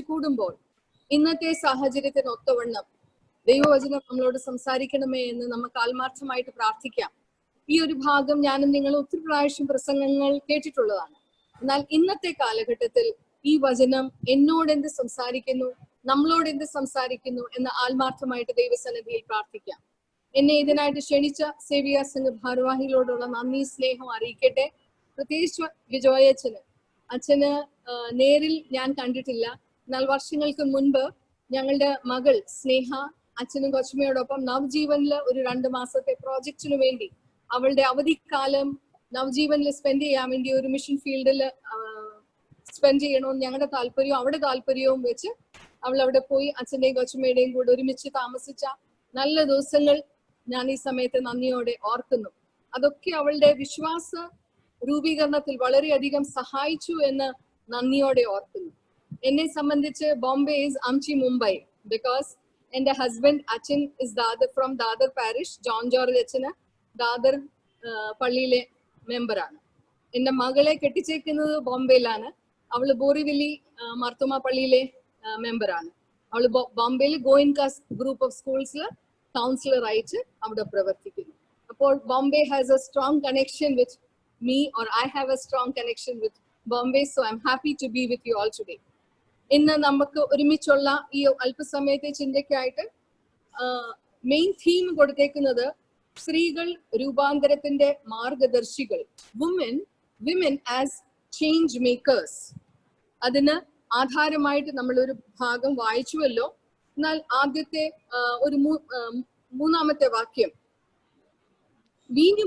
കൂടുമ്പോൾ ഇന്നത്തെ സാഹചര്യത്തിന് ഒത്തവണ്ണം ദൈവവചനം നമ്മളോട് സംസാരിക്കണമേ എന്ന് നമുക്ക് ആത്മാർത്ഥമായിട്ട് പ്രാർത്ഥിക്കാം. ഈ ഒരു ഭാഗം ഞാനും നിങ്ങൾ ഒത്തിരി പ്രാവശ്യം പ്രസംഗങ്ങൾ കേട്ടിട്ടുള്ളതാണ്. എന്നാൽ ഇന്നത്തെ കാലഘട്ടത്തിൽ ഈ വചനം എന്നോട് എന്ത് സംസാരിക്കുന്നു, നമ്മളോട് എന്ത് സംസാരിക്കുന്നു എന്ന് ആത്മാർത്ഥമായിട്ട് ദൈവസന്നിധിയിൽ പ്രാർത്ഥിക്കാം. എന്നെ ഇതിനായിട്ട് ക്ഷണിച്ച സേവിയ സംഘ ഭാരവാഹികളോടുള്ള നന്ദി സ്നേഹം അറിയിക്കട്ടെ. പ്രത്യേകിച്ച് അച്ഛന് നേരിൽ ഞാൻ കണ്ടിട്ടില്ല. എന്നാൽ വർഷങ്ങൾക്ക് മുൻപ് ഞങ്ങളുടെ മകൾ സ്നേഹ അച്ഛനും കൊച്ചുമയോടൊപ്പം നവജീവനിൽ ഒരു 2 മാസത്തെ പ്രോജക്റ്റിനു വേണ്ടി അവളുടെ അവധിക്കാലം നവജീവനിൽ സ്പെൻഡ് ചെയ്യാൻ വേണ്ടി ഒരു മിഷൻ ഫീൽഡിൽ സ്പെൻഡ് ചെയ്യണമെന്ന് ഞങ്ങളുടെ താല്പര്യവും അവിടെ താല്പര്യവും വെച്ച് അവൾ അവിടെ പോയി അച്ഛൻ്റെയും കൊച്ചുമയുടെയും കൂടെ ഒരുമിച്ച് താമസിച്ച നല്ല ദിവസങ്ങൾ ഞാൻ ഈ സമയത്ത് നന്ദിയോടെ ഓർക്കുന്നു. അതൊക്കെ അവളുടെ വിശ്വാസ രൂപീകരണത്തിൽ വളരെയധികം സഹായിച്ചു എന്ന് നന്ദിയോടെ ഓർക്കുന്നു. എന്നെ സംബന്ധിച്ച് ബോംബെ ഈസ് അംചി മുംബൈ. ബിക്കോസ് എൻ്റെ ഹസ്ബൻഡ് അച്ഛൻ is from Dadar parish. John George അച്ഛന് ദാദർ പള്ളിയിലെ മെമ്പറാണ്. എൻ്റെ മകളെ കെട്ടിച്ചേക്കുന്നത് ബോംബെയിലാണ്. അവള് ബോറിവില്ലി മാർത്തോമ പള്ളിയിലെ മെമ്പറാണ്. അവള് ബോംബെയിൽ ഗോയിൻകാസ് ഗ്രൂപ്പ് ഓഫ് സ്കൂൾസിൽ കൗൺസിലർ ആയിട്ട് അവിടെ പ്രവർത്തിക്കുന്നു. അപ്പോൾ Bombay has A strong connection with me, or I have a strong connection with Bombay, so I'm happy to be with you all today. ഇന്ന് നമുക്ക് ഒരുമിച്ചുള്ള ഈ അല്പസമയത്തെ ചിന്തയ്ക്കായിട്ട് മെയിൻ തീം കൊടുത്തേക്കുന്നത് സ്ത്രീകൾ രൂപാന്തരത്തിന്റെ മാർഗദർശികൾ, വിമൻ ആസ് ചേഞ്ച് മേക്കേഴ്സ്. അതിന് ആധാരമായിട്ട് നമ്മളൊരു ഭാഗം വായിച്ചുവല്ലോ. എന്നാൽ ആദ്യത്തെ ഒരു മൂന്നാമത്തെ വാക്യം, വീഞ്ഞു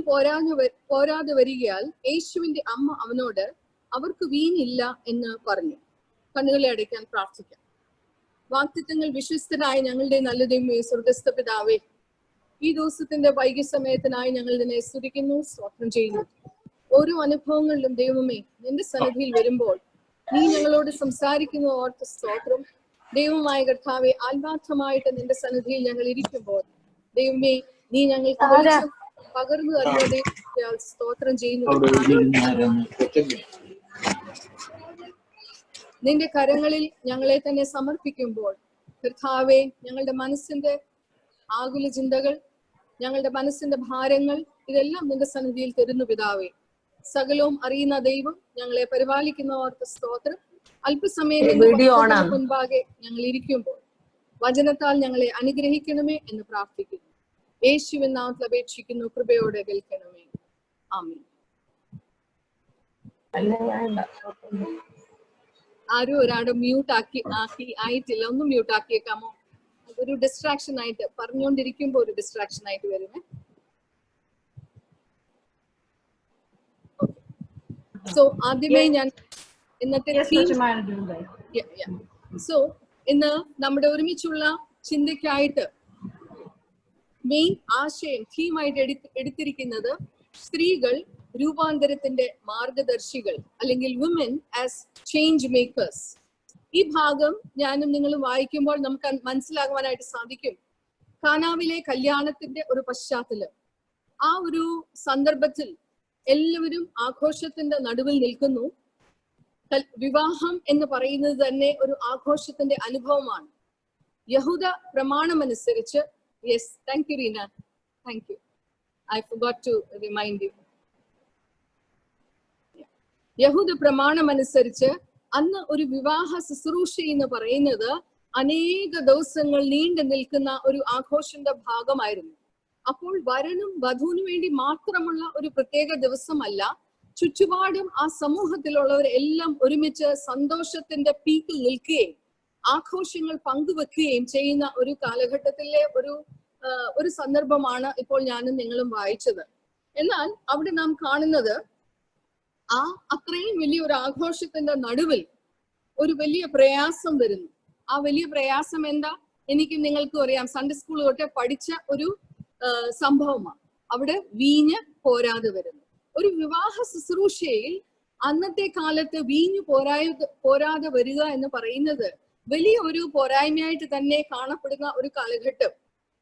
പോരാതെ വരികയാൽ യേശുവിന്റെ അമ്മ അവനോട് അവർക്ക് വീഞ്ഞില്ല എന്ന് പറഞ്ഞു. കണ്ണുകളെ അടയ്ക്കാൻ പ്രാർത്ഥിക്കാം. വാക്തത്വങ്ങൾ വിശ്വസ്തനായ ഞങ്ങളുടെ നല്ല ദൈവമേ, സ്വർഗസ്ഥ പിതാവേ, ഈ ദിവസത്തിന്റെ വൈകിയ സമയത്തിനായി ഞങ്ങൾ ഇതിനെ സ്തുതിക്കുന്നു, സ്തോത്രം ചെയ്യുന്നു. ഓരോ അനുഭവങ്ങളിലും ദൈവമേ നിന്റെ സന്നിധിയിൽ വരുമ്പോൾ നീ ഞങ്ങളോട് സംസാരിക്കുന്ന ഓർത്ത സ്തോത്രം. ദൈവമായ കർത്താവെ, ആത്മാർത്ഥമായിട്ട് നിന്റെ സന്നിധിയിൽ ഞങ്ങൾ ഇരിക്കുമ്പോൾ ദൈവമേ നീ ഞങ്ങൾക്ക് പകർന്നു തരുന്നതേ സ്തോത്രം ചെയ്യുന്നു. നിന്റെ കരങ്ങളിൽ ഞങ്ങളെ തന്നെ സമർപ്പിക്കുമ്പോൾ കർത്താവെ, ഞങ്ങളുടെ മനസ്സിന്റെ ആകുല ചിന്തകൾ, ഞങ്ങളുടെ മനസ്സിന്റെ ഭാരങ്ങൾ ഇതെല്ലാം നിന്റെ സന്നിധിയിൽ തരുന്നു പിതാവേ. സകലവും അറിയുന്ന ദൈവം, ഞങ്ങളെ പരിപാലിക്കുന്ന ഓർത്ത സ്തോത്രം. അല്പസമയം മുൻപാകെ ഞങ്ങൾ ഇരിക്കുമ്പോൾ വചനത്താൽ ഞങ്ങളെ അനുഗ്രഹിക്കണമേ എന്ന് പ്രാർത്ഥിക്കുന്നു. യേശുവിൻ നാമത്തിൽ അപേക്ഷിക്കുന്നു, കൃപയോടെ കേൾക്കണമേ. ആമേൻ. ആരും ഒരാളുടെ മ്യൂട്ട് ആയിട്ടില്ല. ഒന്ന് മ്യൂട്ട് ആക്കിയേക്കാമോ? ഒരു ഡിസ്ട്രാക്ഷൻ ആയിട്ട് പറഞ്ഞുകൊണ്ടിരിക്കുമ്പോ ഒരു ഡിസ്ട്രാക്ഷൻ ആയിട്ട് വരുമേ. സോ ആദ്യമേ ഞാൻ ഇന്നത്തെ ഇന്ന് നമ്മുടെ ഒരുമിച്ചുള്ള ചിന്തയ്ക്കായിട്ട് മെയിൻ ആശയം തീമായിട്ട് എടുത്തിരിക്കുന്നത് സ്ത്രീകൾ രൂപാന്തരത്തിന്റെ മാർഗദർശികൾ, അല്ലെങ്കിൽ വിമൻ ആസ് ചേഞ്ച് മേക്കേഴ്സ്. ഈ ഭാഗം ഞാനും നിങ്ങളും വായിക്കുമ്പോൾ നമുക്ക് മനസ്സിലാകുവാനായിട്ട് സാധിക്കും. കാനാവിലെ കല്യാണത്തിന്റെ ഒരു പശ്ചാത്തലം. ആ ഒരു സന്ദർഭത്തിൽ എല്ലാവരും ആഘോഷത്തിന്റെ നടുവിൽ നിൽക്കുന്നു. വിവാഹം എന്ന് പറയുന്നത് തന്നെ ഒരു ആഘോഷത്തിന്റെ അനുഭവമാണ്. യഹൂദ പ്രമാണമനുസരിച്ച് Yes, thank you, Reena. Thank you. I forgot to remind you. യഹൂദ പ്രമാണമനുസരിച്ച് അന്ന് ഒരു വിവാഹ ശുശ്രൂഷ എന്ന് പറയുന്നത് അനേക ദിവസങ്ങൾ നീണ്ടു നിൽക്കുന്ന ഒരു ആഘോഷന്റെ ഭാഗമായിരുന്നു. അപ്പോൾ വരനും വധുവിനു വേണ്ടി മാത്രമുള്ള ഒരു പ്രത്യേക ദിവസമല്ല, ചുറ്റുപാടും ആ സമൂഹത്തിലുള്ളവർ എല്ലാം ഒരുമിച്ച് സന്തോഷത്തിന്റെ പീക്കിൽ നിൽക്കുകയും ആഘോഷങ്ങൾ പങ്കുവെക്കുകയും ചെയ്യുന്ന ഒരു കാലഘട്ടത്തിലെ ഒരു സന്ദർഭമാണ് ഇപ്പോൾ ഞാനും നിങ്ങളും വായിച്ചത്. എന്നാൽ അവിടെ നാം കാണുന്നത് അത്രയും വലിയൊരു ആഘോഷത്തിന്റെ നടുവിൽ ഒരു വലിയ പ്രയാസം വരുന്നു. ആ വലിയ പ്രയാസം എന്താ? എനിക്കും നിങ്ങൾക്കും അറിയാം, സൺഡേ സ്കൂൾ തൊട്ട് പഠിച്ച ഒരു സംഭവമാണ്. അവിടെ വീഞ്ഞ് പോരാതെ വരുന്നു. ഒരു വിവാഹ ശുശ്രൂഷയിൽ അന്നത്തെ കാലത്ത് വീഞ്ഞ് പോരാതെ വരിക എന്ന് പറയുന്നത് വലിയ ഒരു പോരായ്മയായിട്ട് തന്നെ കാണപ്പെടുന്ന ഒരു കാലഘട്ടം.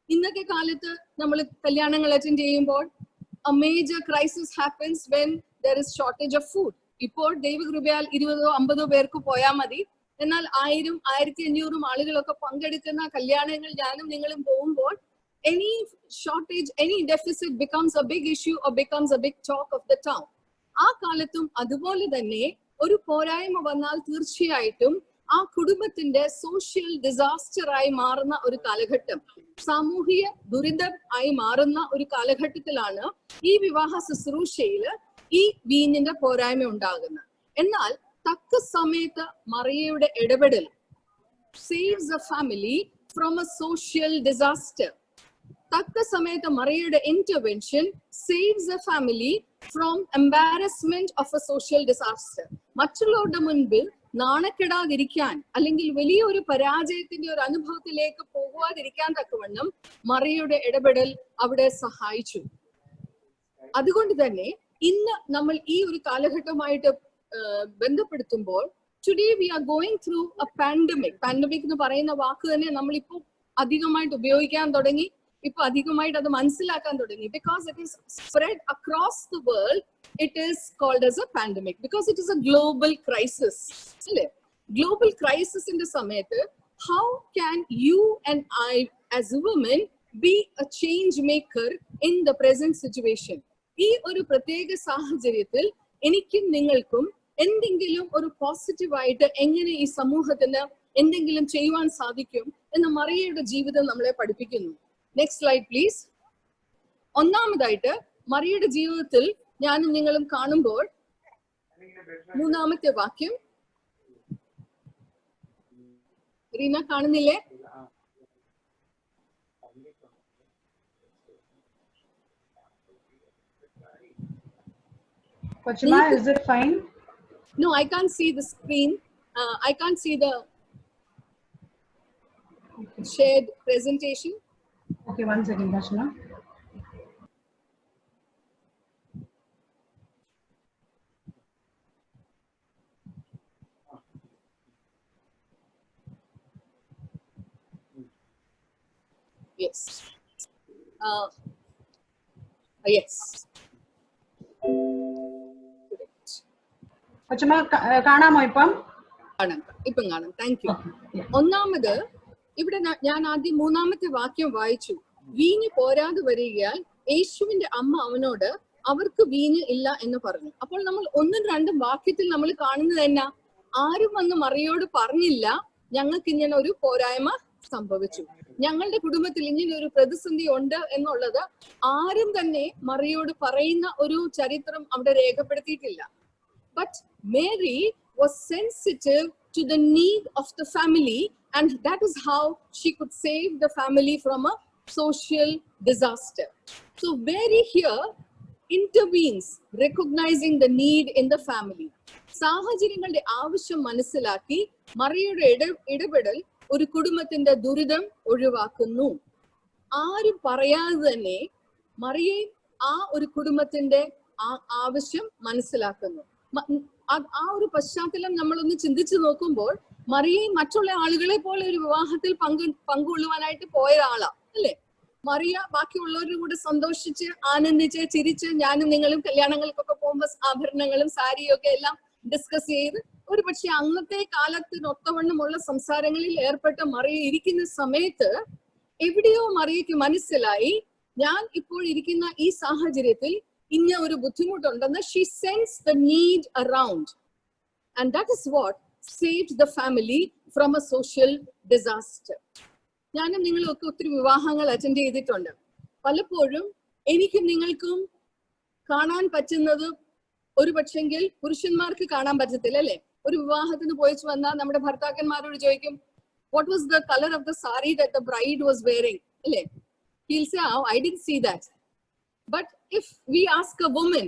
ഇന്നത്തെ കാലത്ത് നമ്മൾ കല്യാണങ്ങൾ അറ്റൻഡ് ചെയ്യുമ്പോൾ a major crisis happens when there is shortage of food. ഇപ്പോൾ ദൈവകൃപയാൽ 20-50 പേർക്ക് പോയാൽ മതി, എന്നാൽ 1000, 1500 ആളുകളൊക്കെ പങ്കെടുക്കുന്ന കല്യാണങ്ങൾ ഞാനും നിങ്ങളും പോകുമ്പോൾ any shortage, any deficit becomes a big issue or becomes a big talk of the town. ആ കാലത്തും അതുപോലെ തന്നെ ഒരു പോരായ്മ വന്നാൽ തീർച്ചയായിട്ടും ആ കുടുംബത്തിന്റെ സോഷ്യൽ ഡിസാസ്റ്റർ ആയി മാറുന്ന ഒരു കാലഘട്ടം, സാമൂഹിക ദുരിതം ആയി മാറുന്ന ഒരു കാലഘട്ടത്തിലാണ് ഈ വിവാഹ ശുശ്രൂഷയിൽ ഈ വീഞ്ഞിന്റെ പോരായ്മ ഉണ്ടാകുന്നത്. എന്നാൽ തക്ക സമയത്ത് മറിയയുടെ ഇടപെടൽ saves a family from a social disaster. തക്ക സമയത്ത് മറിയയുടെ intervention saves a family from embarrassment of a social disaster. മറ്റുള്ളവരുടെ മുൻപിൽ നാണക്കെടാതിരിക്കാൻ അല്ലെങ്കിൽ വലിയൊരു പരാജയത്തിന്റെ ഒരു അനുഭവത്തിലേക്ക് പോകാതിരിക്കാൻ തക്കവണ്ണം മറിയയുടെ ഇടപെടൽ അവിടെ സഹായിച്ചു. അതുകൊണ്ട് തന്നെ ഇന്ന് നമ്മൾ ഈ ഒരു കാലഘട്ടമായിട്ട് ബന്ധപ്പെടുത്തുമ്പോൾ today we are going through a pandemic. Pandemic എന്ന് പറയുന്ന വാക്ക് തന്നെ നമ്മളിപ്പോൾ അധികമായിട്ട് ഉപയോഗിക്കാൻ തുടങ്ങി, ഇപ്പൊ അധികമായിട്ട് അത് മനസ്സിലാക്കാൻ തുടങ്ങി. Because it is spread across the world, it is called as a pandemic because it is a global crisis അല്ലേ? ഗ്ലോബൽ ക്രൈസിസിന്റെ സമയത്ത് how can you and I as a woman be a change maker in the present situation? ഈ ഒരു പ്രത്യേക സാഹചര്യത്തിൽ എനിക്കും നിങ്ങൾക്കും എന്തെങ്കിലും ഒരു പോസിറ്റീവായിട്ട് എങ്ങനെ ഈ സമൂഹത്തിന് എന്തെങ്കിലും ചെയ്യുവാൻ സാധിക്കും എന്ന് മറിയയുടെ ജീവിതം നമ്മളെ പഠിപ്പിക്കുന്നു. Next slide please. ഒന്നാമതായിട്ട് മറിയയുടെ ജീവിതത്തിൽ ഞാനും നിങ്ങളും കാണുമ്പോൾ 3-ാമത്തെ വാക്യം, റീന കാണുന്നില്ലേ? Pachima, is it fine? No, I can't see the screen. I can't see the shared presentation. Okay, one second, Pachima. Yes. Yes. Pachima, കാണാമോ ഇപ്പം? ഇപ്പം കാണാം. Thank you. ഒന്നാമത് ഇവിടെ ഞാൻ ആദ്യം 3-ാമത്തെ വാക്യം വായിച്ചു. വീഞ്ഞ് പോരാതെ വരികയാൽ യേശുവിന്റെ അമ്മ അവനോട് അവർക്ക് വീഞ്ഞ് ഇല്ല എന്ന് പറഞ്ഞു. അപ്പോൾ നമ്മൾ 1-2 വാക്യത്തിൽ നമ്മൾ കാണുന്നത് തന്നെ, ആരും വന്ന് മറിയോട് പറഞ്ഞില്ല ഞങ്ങൾക്ക് ഇങ്ങനെ ഒരു പോരായ്മ സംഭവിച്ചു, ഞങ്ങളുടെ കുടുംബത്തിൽ ഇങ്ങനെ ഒരു പ്രതിസന്ധി ഉണ്ട് എന്നുള്ളത് ആരും തന്നെ മറിയോട് പറയുന്ന ഒരു ചരിത്രം അവിടെ രേഖപ്പെടുത്തിയിട്ടില്ല. But Mary was sensitive to the need of the family, and that is how she could save the family from a social disaster. So Mary here intervenes, recognizing the need in the family. സാഹചര്യങ്ങളുടെ ആവശ്യം മനസ്സിലാക്കി മറിയയുടെ ഇടപെടൽ ഒരു കുടുംബത്തിന്റെ ദുരിതം ഒഴിവാക്കുന്നു. ആരും പറയാതെ തന്നെ മറിയെ ആ ഒരു കുടുംബത്തിന്റെ ആവശ്യം മനസ്സിലാക്കുന്നു. ആ ഒരു പശ്ചാത്തലം നമ്മളൊന്ന് ചിന്തിച്ചു നോക്കുമ്പോൾ മറിയെ മറ്റുള്ള ആളുകളെ പോലെ ഒരു വിവാഹത്തിൽ പങ്കുകൊള്ളുവാനായിട്ട് പോയ ആളാ അല്ലെ? മറിയ ബാക്കിയുള്ളവരുടെ കൂടെ സന്തോഷിച്ച് ആനന്ദിച്ച് ചിരിച്ച് ഞാനും നിങ്ങളും കല്യാണങ്ങൾക്കൊക്കെ പോകുമ്പോൾ ആഭരണങ്ങളും സാരിയും ഒക്കെ എല്ലാം ഡിസ്കസ് ചെയ്ത് ഒരു പക്ഷെ അന്നത്തെ കാലത്തിനൊത്തവണ്ണമുള്ള സംസാരങ്ങളിൽ ഏർപ്പെട്ട മറിയ ഇരിക്കുന്ന സമയത്ത് എവിടെയോ മറിയയ്ക്ക് മനസ്സിലായി ഞാൻ ഇപ്പോൾ ഇരിക്കുന്ന ഈ സാഹചര്യത്തിൽ ഇന്ന ഒരു ബുദ്ധിമുട്ടുണ്ടെന്ന്. She sense the need around, and that is what saved the family from a social disaster. ഞാനും നിങ്ങളും ഒക്കെ ഒത്തിരി വിവാഹങ്ങൾ അറ്റൻഡ് ചെയ്തിട്ടുണ്ട്. പലപ്പോഴും എനിക്കും നിങ്ങൾക്കും കാണാൻ പറ്റുന്നത് ഒരു പക്ഷെങ്കിൽ പുരുഷന്മാർക്ക് കാണാൻ പറ്റത്തില്ല അല്ലെ? ഒരു വിവാഹത്തിന് പോയിച്ചു വന്നാൽ നമ്മുടെ ഭർത്താക്കന്മാരോട് ചോദിക്കും, what was the color of the sari that the bride was wearing? അല്ലെ? He'll say, oh, I didn't see that. But if we ask a woman,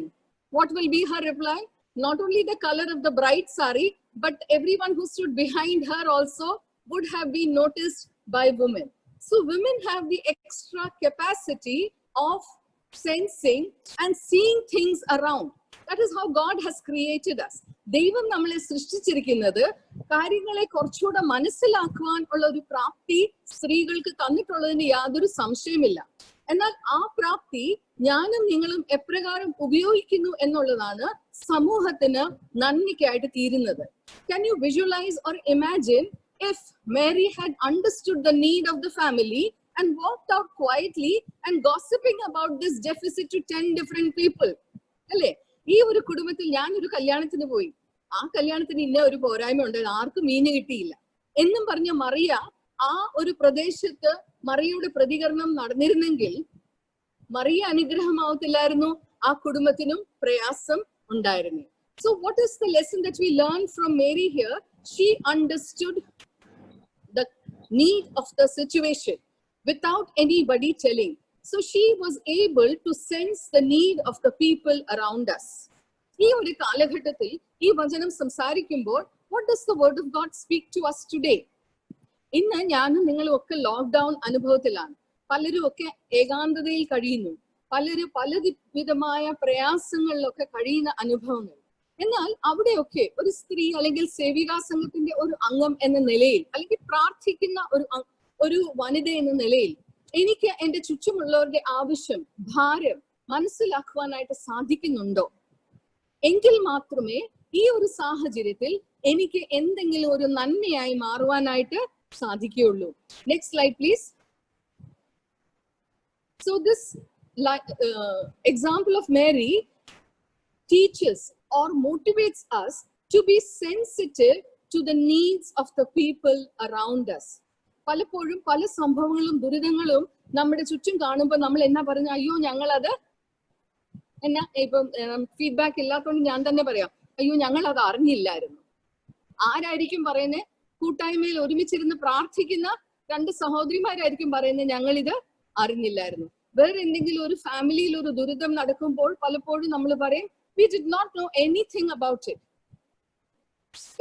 what will be her reply? Not only the color of the bride sari, but everyone who stood behind her also would have been noticed by women. So women have the extra capacity of sensing and seeing things around. That is how God has created us. ദൈവം നമ്മളെ സൃഷ്ടിച്ചിരിക്കുന്നത് കാര്യങ്ങളെ കുറച്ചുകൂടെ മനസ്സിലാക്കുവാൻ ഉള്ള ഒരു പ്രാപ്തി സ്ത്രീകൾക്ക് തന്നിട്ടുള്ളതിന് യാതൊരു സംശയമില്ല. എന്നാൽ ആ പ്രാപ്തി ഞാനും നിങ്ങളും എപ്രകാരം ഉപയോഗിക്കുന്നു എന്നുള്ളതാണ് സമൂഹത്തിന് നന്മയ്ക്കായിട്ട് തീരുന്നത്. Can you visualize or imagine if Mary had understood the need of the family and walked out quietly and gossiping about this deficit to 10 different people? അല്ലേ? ഈ ഒരു കുടുംബത്തിൽ ഞാൻ ഒരു കല്യാണത്തിന് പോയി, ആ കല്യാണത്തിന് ഇന്ന ഒരു പോരായ്മ ഉണ്ടായിരുന്നു, ആർക്കും മീന് കിട്ടിയില്ല എന്നും പറഞ്ഞ മറിയ ആ ഒരു പ്രദേശത്ത് മറിയയുടെ പ്രതികരണം നടന്നിരുന്നെങ്കിൽ മറിയ അനുഗ്രഹമാവത്തില്ലായിരുന്നു, ആ കുടുംബത്തിനും പ്രയാസം ഉണ്ടായിരുന്നു. So what is the lesson that we learn from Mary here? She understood the need of the situation without anybody telling. So she was able to sense the need of the people around us. ഈ ഒരു കാലഘട്ടത്തിൽ ഈ വചനം സംസാരിക്കുമ്പോൾ what does the word of God speak to us today? ഇന്ന് ഞാനും നിങ്ങളും ഒക്കെ ലോക്ക്ഡൌൺ അനുഭവത്തിലാണ്. പലരും ഒക്കെ ഏകാന്തതയിൽ കഴിയുന്നു, പലരും പലവിധമായ പ്രയാസങ്ങളിലൊക്കെ കഴിയുന്ന അനുഭവങ്ങൾ. എന്നാൽ അവിടെയൊക്കെ ഒരു സ്ത്രീ അല്ലെങ്കിൽ സേവികാ സംഘത്തിന്റെ ഒരു അംഗം എന്ന നിലയിൽ, അല്ലെങ്കിൽ പ്രാർത്ഥിക്കുന്ന ഒരു വനിത എന്ന നിലയിൽ എനിക്ക് എന്റെ ചുറ്റുമുള്ളവരുടെ ആവശ്യം, ഭാരം മനസ്സിലാക്കുവാനായിട്ട് സാധിക്കുന്നുണ്ടോ? എങ്കിൽ മാത്രമേ ഈ ഒരു സാഹചര്യത്തിൽ എനിക്ക് എന്തെങ്കിലും ഒരു നന്മയായി മാറുവാനായിട്ട് സാധിക്കുകയുള്ളൂ. Next slide please. So this example of Mary teaches or motivates us to be sensitive to the needs of the people around us. പലപ്പോഴും പല സംഭവങ്ങളും ദുരിതങ്ങളും നമ്മുടെ ചുറ്റും കാണുമ്പോൾ നമ്മൾ എന്നാ പറഞ്ഞ, അയ്യോ ഞങ്ങളത് എന്നാ, ഇപ്പം ഫീഡ്ബാക്ക് ഇല്ലാത്തതുകൊണ്ട് ഞാൻ തന്നെ പറയാം, അയ്യോ ഞങ്ങൾ അത് അറിഞ്ഞില്ലായിരുന്നു. ആരായിരിക്കും പറയുന്നത്? കൂട്ടായ്മയിൽ ഒരുമിച്ചിരുന്ന് പ്രാർത്ഥിക്കുന്ന രണ്ട് സഹോദരിമാരായിരിക്കും പറയുന്നത്, ഞങ്ങൾ ഇത് അറിഞ്ഞില്ലായിരുന്നു. വേറെ എന്തെങ്കിലും ഒരു ഫാമിലിയിൽ ഒരു ദുരിതം നടക്കുമ്പോൾ പലപ്പോഴും നമ്മൾ പറയും, we did not know anything about it.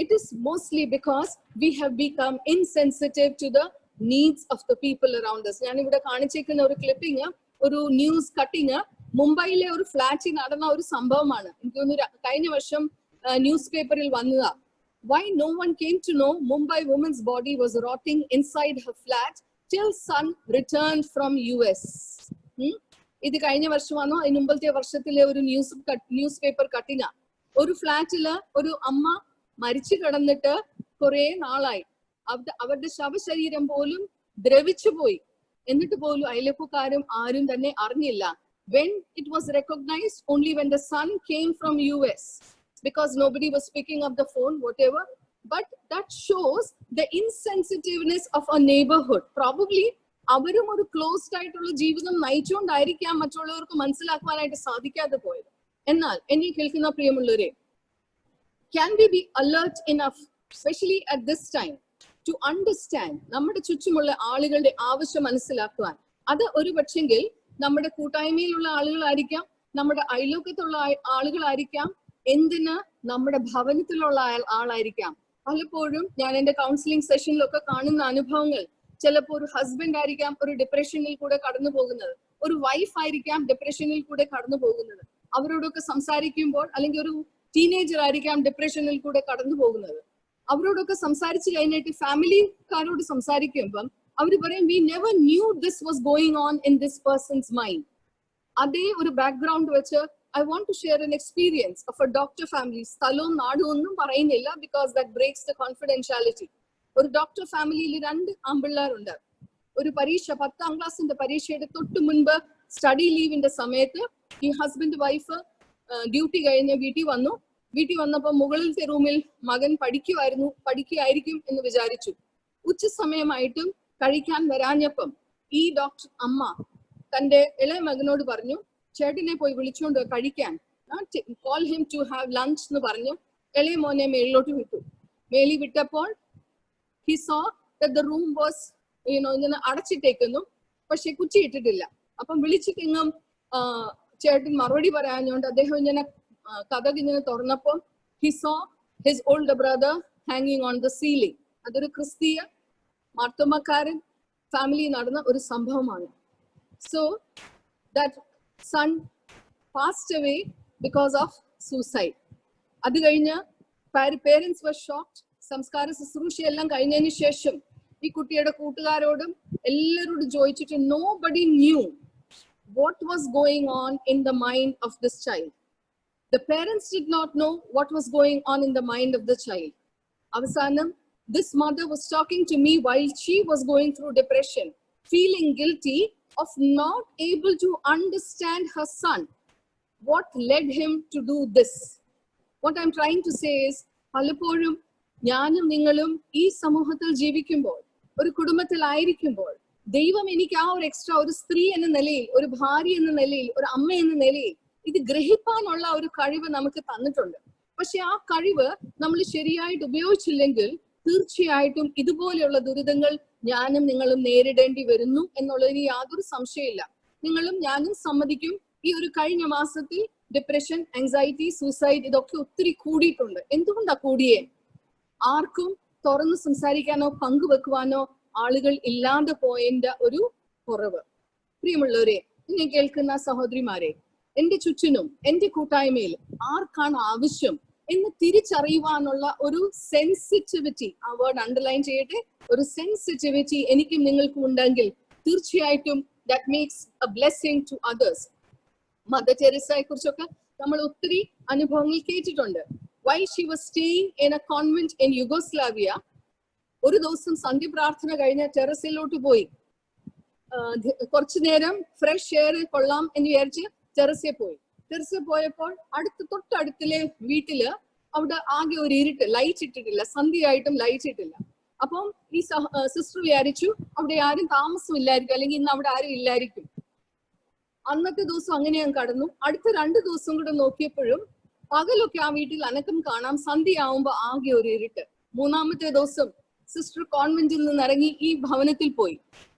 It is mostly because we have become insensitive to the needs of the people around us. ഞാൻ ഇവിടെ കാണിച്ചേക്കുന്ന ഒരു ക്ലിപ്പിംഗ്, ഒരു ന്യൂസ് കട്ടിങ് മുംബൈയിലെ ഒരു ഫ്ലാറ്റിൽ നടന്ന ഒരു സംഭവമാണ്. എനിക്ക് തോന്നുന്നു കഴിഞ്ഞ വർഷം ന്യൂസ് പേപ്പറിൽ വന്നതാ. Why no one came to know Mumbai woman's body was rotting inside her flat till son returned from US. ഇത് കഴിഞ്ഞ വർഷമാണോ അതിന് മുമ്പത്തെ വർഷത്തിലെ ഒരു ന്യൂസ് പേപ്പർ കട്ടിങ്. ഒരു ഫ്ലാറ്റില് ഒരു അമ്മ മരിച്ചു കിടന്നിട്ട് കുറെ നാളായി, അവരുടെ ശവശരീരം പോലും ദ്രവിച്ചു പോയി, എന്നിട്ട് പോലും അയൽപ്പക്കാരും ആരും തന്നെ അറിഞ്ഞില്ല. When it was recognized only when the son came from US, because nobody was picking up the phone, whatever. But that shows the insensitiveness of a neighborhood. Probably അവരും ഒരു ക്ലോസ്ഡ് ആയിട്ടുള്ള ജീവിതം നയിച്ചുകൊണ്ടായിരിക്കാം മറ്റുള്ളവർക്ക് മനസ്സിലാക്കുവാനായിട്ട് സാധിക്കാതെ പോയത്. എന്നാൽ എന്നെ കേൾക്കുന്ന പ്രിയമുള്ളവരെ, can we be alert enough, especially at this time, to understand നമ്മുടെ ചുറ്റുമുള്ള ആളുകളുടെ ആവശ്യം മനസ്സിലാക്കുവാൻ? അത് ഒരു പക്ഷെങ്കിൽ നമ്മുടെ കൂട്ടായ്മയിലുള്ള ആളുകളായിരിക്കാം, നമ്മുടെ അയൽവക്കത്തുള്ള ആളുകളായിരിക്കാം, എന്തിന് നമ്മുടെ ഭവനത്തിലുള്ള ആളായിരിക്കാം. പലപ്പോഴും ഞാൻ എന്റെ കൗൺസിലിംഗ് സെഷനിലൊക്കെ കാണുന്ന അനുഭവങ്ങൾ, ചിലപ്പോൾ ഒരു ഹസ്ബൻഡ് ആയിരിക്കാം ഒരു ഡിപ്രഷനിൽ കൂടെ കടന്നു പോകുന്നത്, ഒരു വൈഫ് ആയിരിക്കാം ഡിപ്രഷനിൽ കൂടെ കടന്നു പോകുന്നത്. അവരോടൊക്കെ സംസാരിക്കുമ്പോൾ, അല്ലെങ്കിൽ ഒരു ടീനേജർ ആയിരിക്കാം ഡിപ്രഷനിൽ കൂടെ കടന്നു പോകുന്നത്. അവരോടൊക്കെ സംസാരിച്ചു കഴിഞ്ഞിട്ട് ഫാമിലിക്കാരോട് സംസാരിക്കുമ്പം അവർ പറയും, we never knew this was going on in this persons mind. അതേ ഒരു ബാക്ക്ഗ്രൗണ്ട് വെച്ച് I want to share an experience of a doctor family. സ്ഥലവും നാടും ഒന്നും പറയുന്നില്ല, because that breaks the confidentiality. ഒരു ഡോക്ടർ ഫാമിലിയിൽ 2 ആൺപിള്ളേരുണ്ട്. ഒരു പരീക്ഷ, 10ാം ക്ലാസ്സിന്റെ പരീക്ഷയുടെ തൊട്ട് മുൻപ് സ്റ്റഡി ലീവിന്റെ സമയത്ത് ഈ ഹസ്ബൻഡ് വൈഫ് ഡ്യൂട്ടി കഴിഞ്ഞ് വീട്ടിൽ വന്നു. വീട്ടിൽ വന്നപ്പോൾ മുകളിലത്തെ റൂമിൽ മകൻ പഠിക്കുകയായിരിക്കും എന്ന് വിചാരിച്ചു. ഉച്ച സമയമായിട്ടും കഴിക്കാൻ വരാഞ്ഞപ്പം ഈ ഡോക്ടർ അമ്മ തന്റെ ഇളയ മകനോട് പറഞ്ഞു, ചേട്ടനെ പോയി വിളിച്ചുകൊണ്ട് കഴിക്കാൻ, call him to have lunch എന്ന് പറഞ്ഞു. ഇളയ മോനെ മേളിലോട്ട് വിട്ടു. മേളി വിട്ടപ്പോൾ he saw that the room was ഇങ്ങനെ അടച്ചിട്ടേക്കുന്നു, പക്ഷെ കുറ്റിയിട്ടിട്ടില്ല. അപ്പം വിളിച്ചിട്ടെങ്ങും ചേട്ടൻ മറുപടി പറയാഞ്ഞോണ്ട് അദ്ദേഹം ഇങ്ങനെ കഥക് ഇങ്ങനെ തുറന്നപ്പോൾ he saw his older brother hanging on the ceiling. അതൊരു ക്രിസ്തീയ മാർത്തോമാക്കാരൻ ഫാമിലി നടന്ന ഒരു സംഭവമാണ്. So that son passed away because of suicide. അത് കഴിഞ്ഞ് parents were shocked. സംസ്കാര ശുശ്രൂഷയെല്ലാം കഴിഞ്ഞതിന് ശേഷം ഈ കുട്ടിയുടെ കൂട്ടുകാരോടും എല്ലാവരോടും ചോദിച്ചിട്ട് nobody knew what was going on in the mind of this child. The parents did not know what was going on in the mind of the child. Avasanam, this mother was talking to me while she was going through depression, feeling guilty of not able to understand her son. What led him to do this? What I'm trying to say is, പലപ്പോഴും ഞാനും നിങ്ങളും ഈ സമൂഹത്തിൽ ജീവിക്കുമ്പോൾ, ഒരു കുടുംബത്തിലായിരിക്കുമ്പോൾ, ദൈവം എനിക്ക് ആ ഒരു എക്സ്ട്രാ, ഒരു സ്ത്രീ എന്ന നിലയിൽ, ഒരു ഭാര്യ എന്ന നിലയിൽ, ഒരു അമ്മ എന്ന നിലയിൽ ഇത് ഗ്രഹിക്കാനുള്ള ഒരു കഴിവ് നമുക്ക് തന്നിട്ടുണ്ട്. പക്ഷെ ആ കഴിവ് നമ്മൾ ശരിയായിട്ട് ഉപയോഗിച്ചില്ലെങ്കിൽ തീർച്ചയായിട്ടും ഇതുപോലെയുള്ള ദുരിതങ്ങൾ ഞാനും നിങ്ങളും നേരിടേണ്ടി വരുന്നു എന്നുള്ളതിന് യാതൊരു സംശയമില്ല. നിങ്ങളും ഞാനും സമ്മതിക്കും, ഈ ഒരു കഴിഞ്ഞ മാസത്തിൽ ഡിപ്രഷൻ, ആങ്സൈറ്റി, സൂസൈഡ് ഇതൊക്കെ ഒത്തിരി കൂടിയിട്ടുണ്ട്. എന്തുകൊണ്ടാ കൂടിയേ? ആർക്കും തുറന്ന് സംസാരിക്കാനോ പങ്കുവെക്കുവാനോ ആളുകൾ ഇല്ലാതെ പോയതിന്റെ ഒരു കുറവ്. പ്രിയമുള്ളവരെ, എന്നെ കേൾക്കുന്ന സഹോദരിമാരെ, എന്റെ ചുറ്റിനും എന്റെ കൂട്ടായ്മയിലും ആർക്കാണ് ആവശ്യം എന്ന് തിരിച്ചറിയുവാനുള്ള ഒരു സെൻസിറ്റിവിറ്റി, ആ വേർഡ് അണ്ടർലൈൻ ചെയ്യട്ടെ, ഒരു സെൻസിറ്റിവിറ്റി എനിക്കും നിങ്ങൾക്കും ഉണ്ടെങ്കിൽ തീർച്ചയായിട്ടും that makes a blessing to others. Mother ടെരേസയെ കുറിച്ചൊക്കെ നമ്മൾ ഒത്തിരി അനുഭവങ്ങൾ കേട്ടിട്ടുണ്ട്. While she was staying in a convent in Yugoslavia, ഒരു ദിവസം സന്ധ്യ പ്രാർത്ഥന കഴിഞ്ഞ് ടെറസിലോട്ട് പോയി. കുറച്ചു നേരം ഫ്രഷ് എയർ കൊള്ളാം എന്ന് വിചാരിച്ച് ടെറസിൽ പോയി. ടെറസിൽ പോയപ്പോൾ തൊട്ടടുത്തിലെ വീട്ടില് അവിടെ ആകെ ഒരു ഇരുട്ട്, ലൈറ്റ് ഇട്ടിട്ടില്ല, സന്ധ്യയായിട്ടും ലൈറ്റ് ഇട്ടില്ല. അപ്പം ഈ സിസ്റ്റർ വിചാരിച്ചു അവിടെ ആരും താമസമില്ലായിരിക്കും, അല്ലെങ്കിൽ ഇന്ന് അവിടെ ആരും ഇല്ലായിരിക്കും. അന്നത്തെ ദിവസം അങ്ങനെ ഞാൻ കടന്നു. അടുത്ത 2 ദിവസം കൂടെ നോക്കിയപ്പോഴും പകലൊക്കെ ആ വീട്ടിൽ അനക്കം കാണാം, സന്ധ്യയാവുമ്പോ ആകെ ഒരു ഇരുട്ട്. 3-ാമത്തെ ദിവസം സിസ്റ്റർ കോൺവെന്റിൽ നിന്ന് ഇറങ്ങി ഈ ഭവനത്തിൽ പോയി.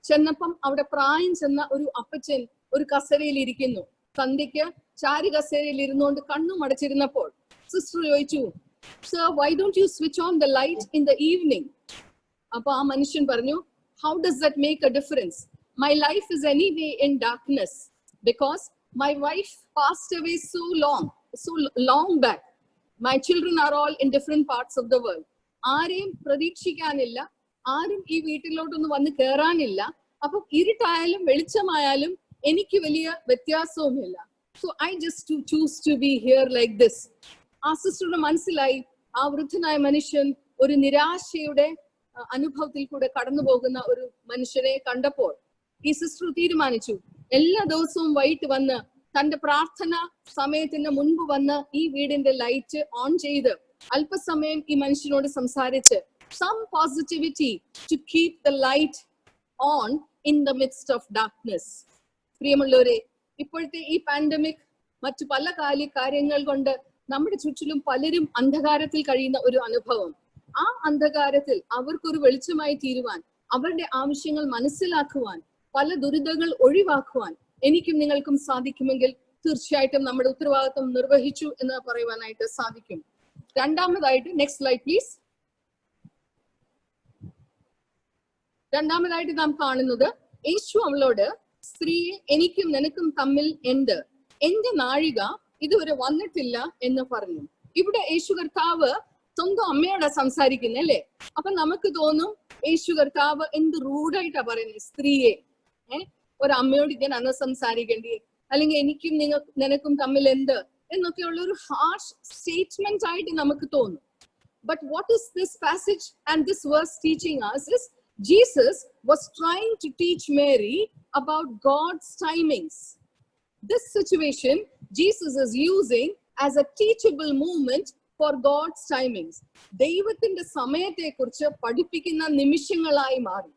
ചെന്നപ്പം അവിടെ പ്രായം ചെന്ന ഒരു അപ്പച്ചൻ ഒരു കസേരയിൽ ഇരിക്കുന്നു. സന്ധ്യക്ക് ചാരി കസേരയിൽ ഇരുന്നുകൊണ്ട് കണ്ണും അടച്ചിരുന്നപ്പോൾ സിസ്റ്റർ ചോദിച്ചു, sir, why don't you switch on the light in the evening? അപ്പൊ ആ മനുഷ്യൻ പറഞ്ഞു, how does that make A difference? My life is anyway in darkness because my wife passed away so long back. My children are all in different parts of the world. ആരെയും പ്രതീക്ഷിക്കാനില്ല, ആരും ഈ വീട്ടിലോട്ടൊന്നും വന്ന് കയറാനില്ല. അപ്പൊ ഇരുട്ടായാലും വെളിച്ചമായാലും എനിക്ക് വലിയ വ്യത്യാസവുമില്ല. So I just choose to be here like this. ആ സിസ്റ്ററുടെ മനസ്സിലായി, ആ വൃദ്ധനായ മനുഷ്യൻ ഒരു നിരാശയുടെ അനുഭവത്തിൽ കൂടെ കടന്നു പോകുന്ന ഒരു മനുഷ്യനെ കണ്ടപ്പോൾ ഈ സിസ്റ്റർ തീരുമാനിച്ചു, എല്ലാ ദിവസവും വൈകിട്ട് വന്ന് തന്റെ പ്രാർത്ഥന സമയത്തിന് മുൻപ് വന്ന് ഈ വീടിന്റെ ലൈറ്റ് ഓൺ ചെയ്ത് അല്പസമയം ഈ മനുഷ്യനോട് സംസാരിച്ച് some positivity to keep the light on in the midst of darkness. പ്രിയമുള്ളവരെ, ഇപ്പോഴത്തെ ഈ പാൻഡമിക് മറ്റു പല കാര്യങ്ങൾ കൊണ്ട് നമ്മുടെ ചുറ്റിലും പലരും അന്ധകാരത്തിൽ കഴിയുന്ന ഒരു അനുഭവം. ആ അന്ധകാരത്തിൽ അവർക്കൊരു വെളിച്ചമായി തീരുവാൻ, അവരുടെ ആവശ്യങ്ങൾ മനസ്സിലാക്കുവാൻ, പല ദുരിതങ്ങൾ ഒഴിവാക്കുവാൻ എനിക്കും നിങ്ങൾക്കും സാധിക്കുമെങ്കിൽ തീർച്ചയായിട്ടും നമ്മുടെ ഉത്തരവാദിത്വം നിർവഹിച്ചു എന്ന് പറയുവാനായിട്ട് സാധിക്കും. രണ്ടാമതായിട്ട്, നെക്സ്റ്റ് സ്ലൈഡ് പ്ലീസ്. രണ്ടാമതായിട്ട് നാം കാണുന്നത്, യേശു അവളോട്, സ്ത്രീയെ, എനിക്കും നിനക്കും തമ്മിൽ എന്റെ നാഴിക ഇതുവരെ വന്നിട്ടില്ല എന്ന് പറഞ്ഞു. ഇവിടെ യേശു കർത്താവ് സ്വന്തം അമ്മയോടാ സംസാരിക്കുന്നത്, അല്ലേ? അപ്പൊ നമുക്ക് തോന്നും യേശു കർത്താവ് എന്ത് റൂഡായിട്ടാ പറയുന്നത്, സ്ത്രീയെ ഒരു അമ്മയോട് ഞാൻ അന്ന് സംസാരിക്കേണ്ടി, അല്ലെങ്കിൽ എനിക്കും നിനക്കും തമ്മിൽ എന്നൊക്കെയുള്ള ഒരു ഹാർഷ് സ്റ്റേറ്റ്മെന്റ് ആയിട്ട് നമുക്ക് തോന്നും. But what is this passage and this verse teaching us is Jesus was trying to teach Mary about God's timings. This situation Jesus is using as a teachable moment for God's timings. ദൈവത്തിന്റെ സമയത്തെ കുറിച്ച് പഠിപ്പിക്കുന്ന നിമിഷങ്ങളായി മാറി.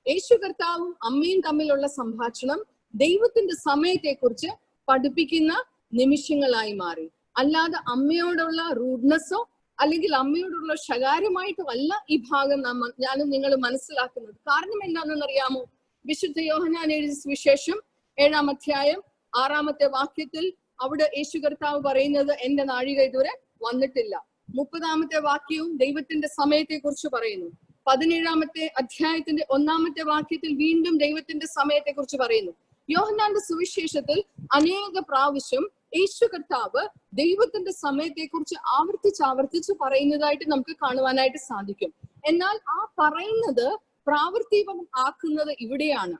യേശു കർത്താവും അമ്മയും തമ്മിലുള്ള സംഭാഷണം ദൈവത്തിന്റെ സമയത്തെ കുറിച്ച് പഠിപ്പിക്കുന്ന നിമിഷങ്ങളായി മാറി. അല്ലാതെ അമ്മയോടുള്ള റൂഡ്നെസ്സോ അല്ലെങ്കിൽ അമ്മയോടുള്ള ശകാരമായിട്ടും അല്ല ഈ ഭാഗം ഞാനും നിങ്ങൾ മനസ്സിലാക്കുന്നത്. കാരണം എന്താണെന്നറിയാമോ? വിശുദ്ധ യോഹന്നാൻ എഴുതിയ സുവിശേഷം 7-ാം അധ്യായം 6-ാമത്തെ വാക്യത്തിൽ അവിടെ യേശു കർത്താവ് പറയുന്നത് എന്റെ നാഴിക ഇതുവരെ വന്നിട്ടില്ല. 30-ാമത്തെ വാക്യവും ദൈവത്തിന്റെ സമയത്തെ കുറിച്ച് പറയുന്നു. 17-ാമത്തെ അധ്യായത്തിന്റെ 1-ാമത്തെ വാക്യത്തിൽ വീണ്ടും ദൈവത്തിന്റെ സമയത്തെ കുറിച്ച് പറയുന്നു. യോഹന്നാന്റെ സുവിശേഷത്തിൽ അനേക പ്രാവശ്യം യേശു കർത്താവ് ദൈവത്തിന്റെ സമയത്തെ കുറിച്ച് ആവർത്തിച്ച് പറയുന്നതായിട്ട് നമുക്ക് കാണുവാനായിട്ട് സാധിക്കും. എന്നാൽ ആ പറയുന്നത് പ്രാവർത്തികം ആക്കുന്നത് ഇവിടെയാണ്.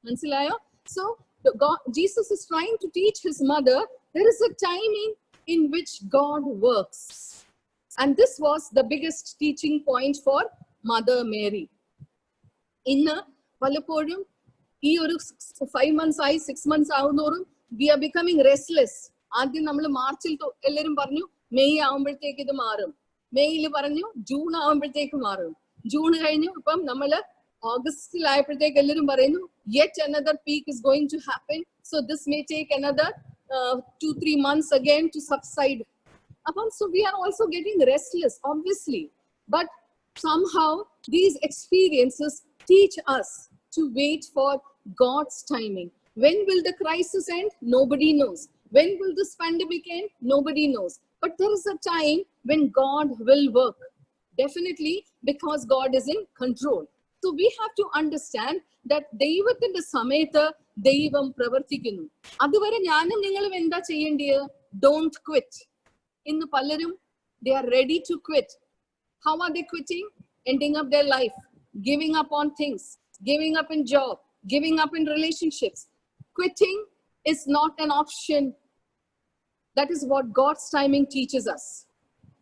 മനസ്സിലായോ? So Jesus is trying to teach his mother, there is a timing in which God works. And this was the biggest teaching point for Mother Mary. ഇന്ന് പലപ്പോഴും ഈ ഒരു 5 months ആയി 6 months ആവുന്നോറും we are becoming restless. ആദ്യം നമ്മൾ മാർച്ചിൽ എല്ലാവരും പറഞ്ഞു മെയ് ആവുമ്പോഴത്തേക്ക് ഇത് മാറും, മെയ്യിൽ പറഞ്ഞു ജൂൺ ആവുമ്പോഴത്തേക്ക് മാറും, ജൂൺ കഴിഞ്ഞു ഇപ്പം നമ്മള് ഓഗസ്റ്റിലായപ്പോഴത്തേക്ക് എല്ലാവരും പറയുന്നു yet another peak is going to happen, so this may take another 2-3 months again to subside. So we are also getting restless, obviously, but somehow these experiences teach us to wait for God's timing. When will the crisis end? Nobody knows. When will this pandemic end? Nobody knows. But there is a time when God will work. Definitely, because God is in control. So we have to understand that ദൈവത്തിന്റെ സമയത്ത് ദൈവം പ്രവർത്തിക്കുന്നു. അതുവരെ ഞാനും നിങ്ങളും എന്താ ചെയ്യേണ്ടത്? Don't quit. ഇന്ന് പലരും they are ready to quit. How are they quitting? Ending up their life, giving up on things, giving up in job, giving up in relationships. Quitting is not an option. That is what God's timing teaches us.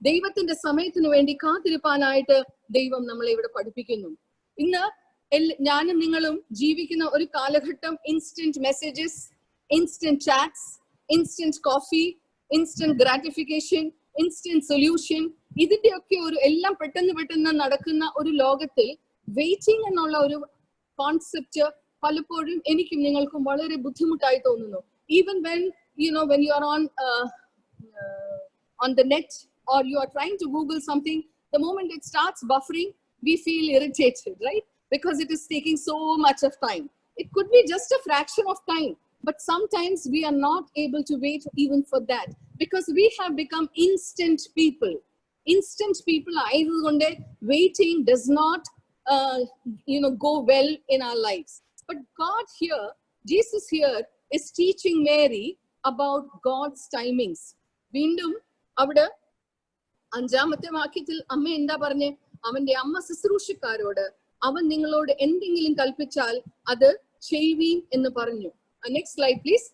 ദൈവത്തിന്റെ സമയത്തിന് വേണ്ടി കാത്തിരിപ്പാനായിട്ട് ദൈവം നമ്മളെ ഇവിടെ പഠിപ്പിക്കുന്നു. ഇന്ന് ഞാനും നിങ്ങളും ജീവിക്കുന്ന ഒരു കാലഘട്ടം instant messages, instant chats, instant coffee, instant gratification, instant solution, ഇതിന്റെയൊക്കെ ഒരു എല്ലാം പെട്ടെന്ന് നടക്കുന്ന ഒരു ലോകത്തിൽ വെയിറ്റിംഗ് എന്നുള്ള ഒരു കോൺസെപ്റ്റ് പലപ്പോഴും എനിക്കും നിങ്ങൾക്കും വളരെ ബുദ്ധിമുട്ടായി തോന്നുന്നു. Even when you are on the net or you are trying to Google something, the moment it starts buffering, we feel irritated, right? Because it is taking so much of time. It could be just a fraction of time, but sometimes we are not able to wait even for that, because we have become instant people. Instant people ayukonde waiting does not go well in our lives. But God here, Jesus here is teaching Mary about God's timings. വീണ്ടും അവിടെ 5ാമത്തെ വാക്യത്തിൽ അമ്മ എന്താ പറഞ്ഞേ? അവന്റെ അമ്മ ശുശ്രൂഷക്കാരോട് അവൻ നിങ്ങളോട് എന്തെങ്കിലും കൽപ്പിച്ചാൽ അത് ചെയ്യുവീൻ എന്ന് പറഞ്ഞു. Next slide please.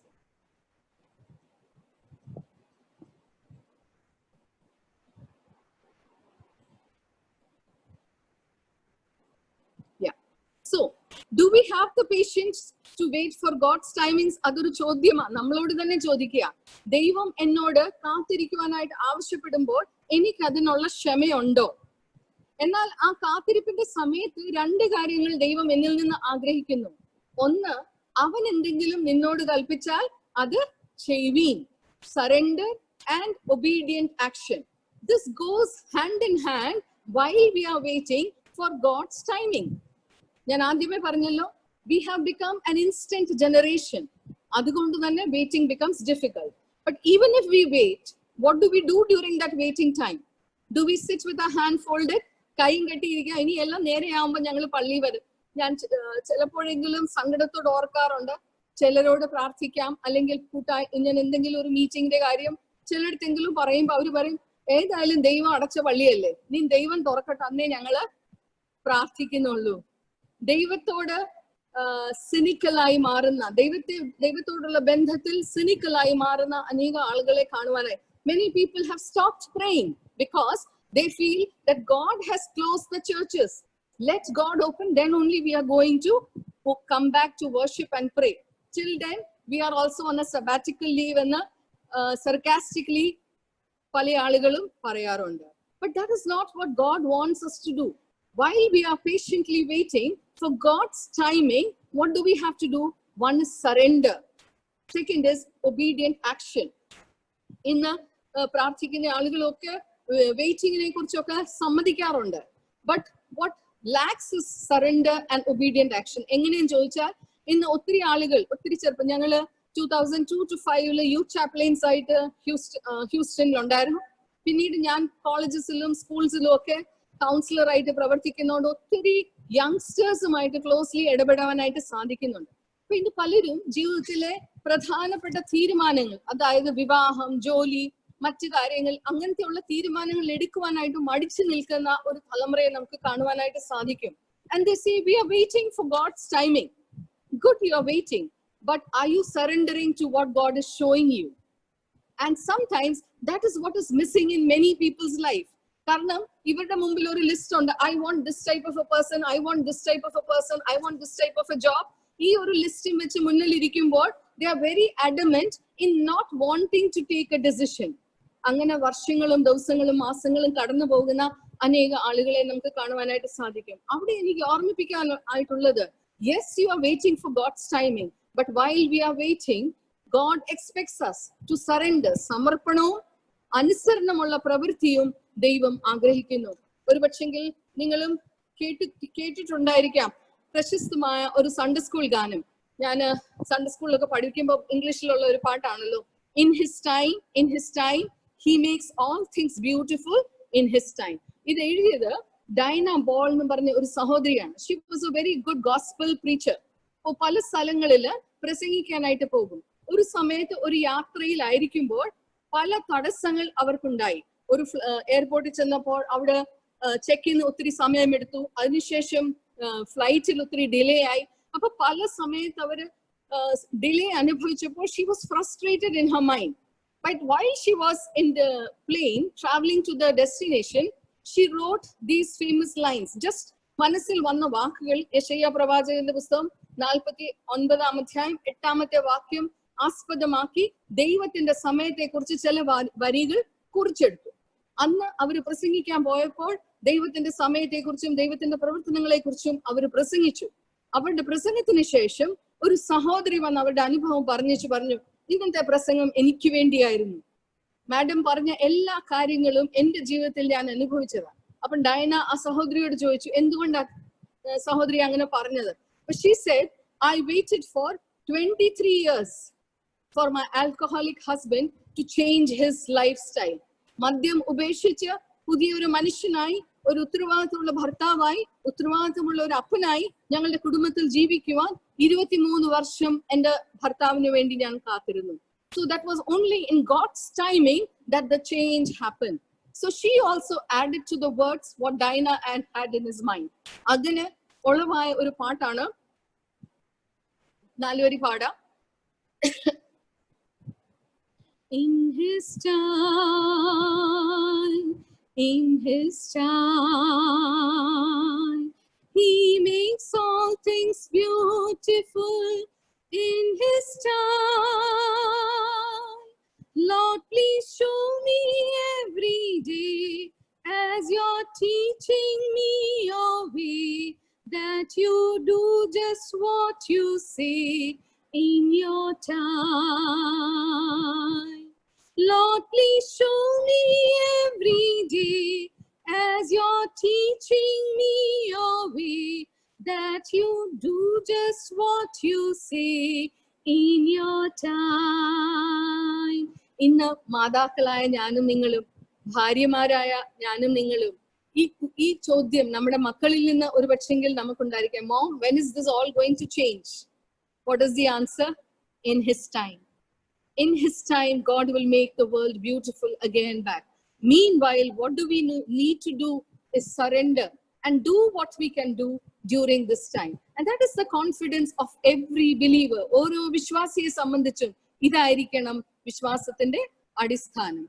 So, do we have the patience to wait for God's timings? അതൊരു ചോദ്യമാണ്, നമ്മളോട് തന്നെ ചോദിക്കുക. ദൈവം എന്നോട് കാത്തിരിക്കുവാനായിട്ട് ആവശ്യപ്പെടുമ്പോൾ എനിക്ക് അതിനുള്ള ക്ഷമയുണ്ടോ? എന്നാൽ ആ കാത്തിരിപ്പിന്റെ സമയത്ത് 2 കാര്യങ്ങൾ ദൈവം എന്നിൽ നിന്ന് ആഗ്രഹിക്കുന്നു. ഒന്ന്, അവൻ എന്തെങ്കിലും നിന്നോട് കൽപ്പിച്ചാൽ അത് ചെയ്യുവീൻ. Surrender and obedient action. This goes hand in hand while we are waiting for God's timing. ഞാൻ ആദ്യമേ പറഞ്ഞല്ലോ, we have become an instant generation. അതുകൊണ്ട് തന്നെ waiting becomes difficult. But even if we wait, what do we do during that waiting time? Do we sit with our hand folded? കൈയും കെട്ടിയിരിക്കുക, ഇനി എല്ലാം നേരെയാവുമ്പോൾ ഞങ്ങൾ പള്ളി വരും. ഞാൻ ചിലപ്പോഴെങ്കിലും സങ്കടത്തോട് ഓർക്കാറുണ്ട്, ചിലരോട് പ്രാർത്ഥിക്കാം, അല്ലെങ്കിൽ കൂട്ടായി ഞാൻ എന്തെങ്കിലും ഒരു മീറ്റിംഗിന്റെ കാര്യം ചിലയിടത്തെങ്കിലും പറയുമ്പോൾ അവർ പറയും, ഏതായാലും ദൈവം അടച്ച പള്ളിയല്ലേ, നീ ദൈവം തുറക്കട്ടെ, അന്നേ ഞങ്ങള് പ്രാർത്ഥിക്കുന്നുള്ളൂ. ദൈവത്തോട് സിനിക്കലായി മാറുന്ന, ദൈവത്തോടുള്ള ബന്ധത്തിൽ സിനിക്കലായി മാറുന്ന അനേക ആളുകളെ കാണുവാനായി many people have stopped praying because they feel that God has closed the churches. Let God open, then only we are going to come back to worship and pray. Till then we are also on a sabbatical leave എന്ന് sarcastically പല ആളുകളും പറയാറുണ്ട്. But that is not what God wants us to do. While we are patiently waiting for God's timing, what do we have to do? One is surrender. Second is obedient action. ഇന്ന് പ്രാർത്ഥിക്കുന്ന ആളുകളൊക്കെ വെയിറ്റിങ്ങിനെ കുറിച്ചൊക്കെ സമ്മതിക്കാറുണ്ട്. But what lacks is surrender and obedient action. എങ്ങനെയെന്ന് ചോദിച്ചാൽ ഇന്ന് ഒത്തിരി ആളുകൾ, ഒത്തിരി ചെറുപ്പം, ഞങ്ങള് 2002-05 യൂത്ത് ചാപ്ലൈൻസ് ആയിട്ട് ഹ്യൂസ്റ്റണിലുണ്ടായിരുന്നു. പിന്നീട് ഞാൻ കോളേജസിലും സ്കൂൾസിലും ഒക്കെ കൗൺസിലർ ആയിട്ട് പ്രവർത്തിക്കുന്നതുകൊണ്ട് ഒത്തിരി യങ്സ്റ്റേഴ്സുമായിട്ട് ക്ലോസ്ലി ഇടപെടാനായിട്ട് സാധിക്കുന്നുണ്ട്. അപ്പൊ ഇന്ന് പലരും ജീവിതത്തിലെ പ്രധാനപ്പെട്ട തീരുമാനങ്ങൾ, അതായത് വിവാഹം, ജോലി, മറ്റു കാര്യങ്ങൾ, അങ്ങനത്തെയുള്ള തീരുമാനങ്ങൾ എടുക്കുവാനായിട്ട് മടിച്ചു നിൽക്കുന്ന ഒരു തലമുറയെ നമുക്ക് കാണുവാനായിട്ട് സാധിക്കും. And they say we are waiting for God's timing. Good, you are waiting, but are you surrendering to what God is showing you? And sometimes that is what is missing in many people's life. കാരണം ഇവരുടെ മുമ്പിൽ ഒരു list ഉണ്ട്. I want this type of a person, I want this type of a person, I want this type of a job. ഈ ഒരു ലിസ്റ്റും വെച്ച് മുന്നിൽ ഇരിക്കുമ്പോൾ they are very adamant in not wanting to take a decision. അങ്ങനെ വർഷങ്ങളും ദിവസങ്ങളും മാസങ്ങളും കടന്നു പോകുന്ന അനേക ആളുകളെ നമുക്ക് കാണുവാനായിട്ട് സാധിക്കും. അവിടെ എനിക്ക് ഓർമ്മിപ്പിക്കാനായിട്ടുള്ളത്, yes, you are waiting for God's timing, but while we are waiting, God expects us to surrender. സമർപ്പണവും അനുസരണമുള്ള പ്രവൃത്തിയും ദൈവം ആഗ്രഹിക്കുന്നു. ഒരുപക്ഷെങ്കിൽ നിങ്ങളും കേട്ടിട്ടുണ്ടായിരിക്കാം പ്രശസ്തമായ ഒരു സൺഡേ സ്കൂൾ ഗാനം. ഞാൻ സൺഡേ സ്കൂളിലൊക്കെ പഠിക്കുമ്പോൾ ഇംഗ്ലീഷിലുള്ള ഒരു പാട്ടാണല്ലോ, in his time he makes all things beautiful in his time. ഇത് എഴുതിയത് ഡൈന ബോൾ എന്ന് പറഞ്ഞ ഒരു സഹോദരിയാണ്. She was a very good gospel preacher. അപ്പോൾ പല സ്ഥലങ്ങളിൽ പ്രസംഗിക്കാനായിട്ട് പോകും. ഒരു സമയത്ത് ഒരു യാത്രയിലായിരിക്കുമ്പോൾ പല തടസ്സങ്ങൾ അവർക്കുണ്ടായി. ഒരു എയർപോർട്ടിൽ ചെന്നപ്പോൾ അവിടെ ചെക്കിന് ഒത്തിരി സമയമെടുത്തു. അതിനുശേഷം ഫ്ലൈറ്റിൽ ഒത്തിരി ഡിലേ ആയി. അപ്പൊ പല സമയത്ത് അവര് ഡിലേ അനുഭവിച്ചപ്പോൾ she was frustrated in her mind. But while she was in the plane traveling to the destination, she wrote these famous lines. Just മനസ്സിൽ വന്ന വാക്കുകൾ യെശയ്യാ പ്രവാചകന്റെ പുസ്തകം 49-ാം അധ്യായം 8-ാമത്തെ വാക്യം ആസ്പദമാക്കി ദൈവത്തിന്റെ സമയത്തെ കുറിച്ച് ചില വരികൾ കുറിച്ചെടുത്തു. അന്ന് അവർ പ്രസംഗിക്കാൻ പോയപ്പോൾ ദൈവത്തിന്റെ സമയത്തെ കുറിച്ചും ദൈവത്തിന്റെ പ്രവർത്തനങ്ങളെ കുറിച്ചും അവർ പ്രസംഗിച്ചു. അവരുടെ പ്രസംഗത്തിന് ശേഷം ഒരു സഹോദരി വന്ന് അവരുടെ അനുഭവം പറഞ്ഞു, ഇന്നത്തെ പ്രസംഗം എനിക്ക് വേണ്ടിയായിരുന്നു. മാഡം പറഞ്ഞ എല്ലാ കാര്യങ്ങളും എന്റെ ജീവിതത്തിൽ ഞാൻ അനുഭവിച്ചതാണ്. അപ്പം ഡയന ആ സഹോദരിയോട് ചോദിച്ചു, എന്തുകൊണ്ടാ സഹോദരി അങ്ങനെ പറഞ്ഞത്? She said, I waited for 23 years for my alcoholic husband to change his lifestyle. മദ്യം ഉപേക്ഷിച്ച് പുതിയൊരു മനുഷ്യനായി, ഒരു ഉത്തരവാദിത്തമുള്ള ഭർത്താവായി, ഉത്തരവാദിത്തമുള്ള ഒരു അപ്പനായി ഞങ്ങളുടെ കുടുംബത്തിൽ ജീവിക്കുവാൻ 23 വർഷം എന്റെ ഭർത്താവിന് വേണ്ടി ഞാൻ കാത്തിരുന്നു. So that was only in God's timing that the change happened. So she also added to the words what Dinah had in his mind. അതിന് ഒളവായ ഒരു പാട്ടാണ്. 4 വരി പാടാം. In his time, he makes all things beautiful. In his time, Lord, please show me every day as you're teaching me your way, that you do just what you say in your time. Lord, please show me every day as you're teaching me your way, that you do just what you say in your time. ഇന്ന് മാതാക്കളായ ഞാനും നിങ്ങളും, ഭാര്യമാരായ ഞാനും നിങ്ങളും ഈ ചോദ്യം നമ്മുടെ മക്കളിൽ നിന്ന് ഒരു പക്ഷെങ്കിൽ നമുക്കുണ്ടായിരിക്കാം. Mom, when is this all going to change? What is the answer? In his time. In his time, God will make the world beautiful again back. Meanwhile, what do we need to do is surrender and do what we can do during this time. And that is the confidence of every believer. ഓരോ വിശ്വാസിയെ സംബന്ധിച്ചും ഇതായിരിക്കണം വിശ്വാസത്തിന്റെ അടിസ്ഥാനം.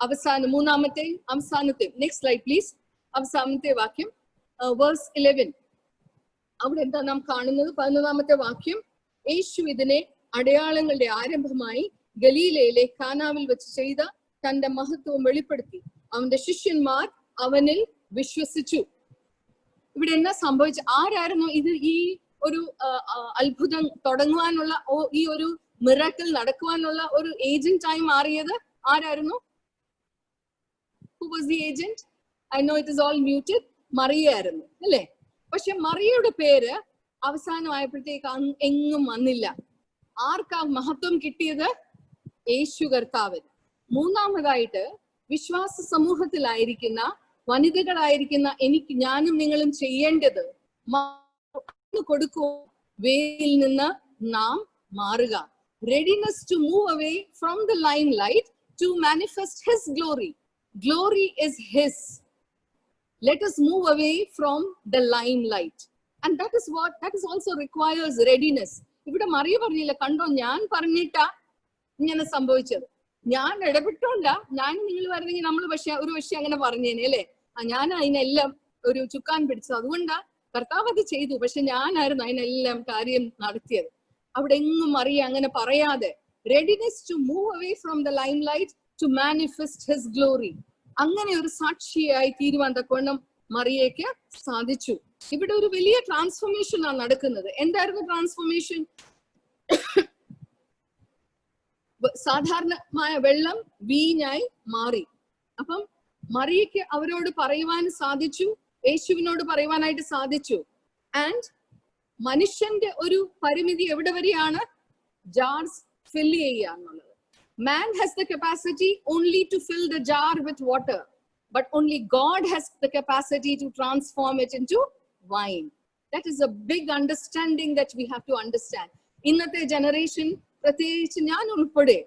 അവസാനത്തെ next slide please. അവസാനത്തെ വാക്യം verse 11. അവിടെ എന്താ നാം കാണുന്നത്? 11-ാമത്തെ വാക്യം, യേശു ഇതിനെ അടയാളങ്ങളുടെ ആരംഭമായി ഗലീലയിലെ കാനാവിൽ വെച്ച് ചെയ്ത തന്റെ മഹത്വം വെളിപ്പെടുത്തി. അവന്റെ ശിഷ്യന്മാർ അവനിൽ വിശ്വസിച്ചു. ഇവിടെ എന്നാ സംഭവിച്ചു? ആരായിരുന്നു ഇത് ഈ ഒരു അത്ഭുതം തുടങ്ങുവാനുള്ള, ഈ ഒരു മിറാക്കിൾ നടക്കുവാനുള്ള ഒരു ഏജന്റായി മാറിയത്? ആരായിരുന്നു? Who was the agent? I know it is all muted. Mariya ആയിരുന്നു അല്ലേ? പക്ഷെ മറിയയുടെ പേര് അവസാനമായപ്പോഴത്തേക്ക് എങ്ങും വന്നില്ല. ആർക്കാ മഹത്വം കിട്ടിയത്? യേശു കർത്താവിന്. മൂന്നാമതായിട്ട് വിശ്വാസ സമൂഹത്തിലായിരിക്കുന്ന വനിതകളായിരിക്കുന്ന ഞാനും നിങ്ങളും ചെയ്യേണ്ടത് കൊടുക്കുക, വേയിൽ നിന്ന് നാം മാറുക. Readiness to move away from the limelight to manifest his glory. Glory is his. Let us move away from the limelight. And that is also requires readiness. ഇവിടെ മറിയ പറഞ്ഞില്ല, കണ്ടോ ഞാൻ പറഞ്ഞിട്ടാ ഇങ്ങനെ സംഭവിച്ചത്, ഞാൻ ഇടപെട്ടോണ്ടാ, ഞാൻ നിങ്ങൾ പറഞ്ഞെങ്കിൽ നമ്മൾ ഒരു പക്ഷെ അങ്ങനെ പറഞ്ഞേനെ അല്ലെ, ഞാൻ അതിനെല്ലാം ഒരു ചുക്കാൻ പിടിച്ചത്, അതുകൊണ്ടാ കർത്താവ് അത് ചെയ്തു, പക്ഷെ ഞാനായിരുന്നു അതിനെല്ലാം കാര്യം നടത്തിയത്. അവിടെ എങ്ങും മറിയ അങ്ങനെ പറയാതെ readiness to move away from the limelight to manifest his glory, അങ്ങനെ ഒരു സാക്ഷിയായി തീരുവാൻ തക്കവണ്ണം മറിയയ്ക്ക് സാധിച്ചു. ഇവിടെ ഒരു വലിയ ട്രാൻസ്ഫോർമേഷൻ ആണ് നടക്കുന്നത്. എന്തായിരുന്നു ട്രാൻസ്ഫോർമേഷൻ? സാധാരണമായ വെള്ളം വീഞ്ഞായി മാറി. അപ്പം മറിയയ്ക്ക് അവരോട് പറയുവാൻ സാധിച്ചു, യേശുവിനോട് പറയുവാനായിട്ട് സാധിച്ചു. ആൻഡ് മനുഷ്യന്റെ ഒരു പരിമിതി എവിടെ വരെയാണ്? ജാർസ് ഫില്ല് ചെയ്യുക എന്നുള്ളത്. Man has the capacity only to fill the jar with water, but only God has the capacity to transform it into wine. That is a big understanding that we have to understand. ഇന്നത്തെ generation, പ്രത്യേകിച്ച് ഞാൻ ഉൾപ്പെടെ,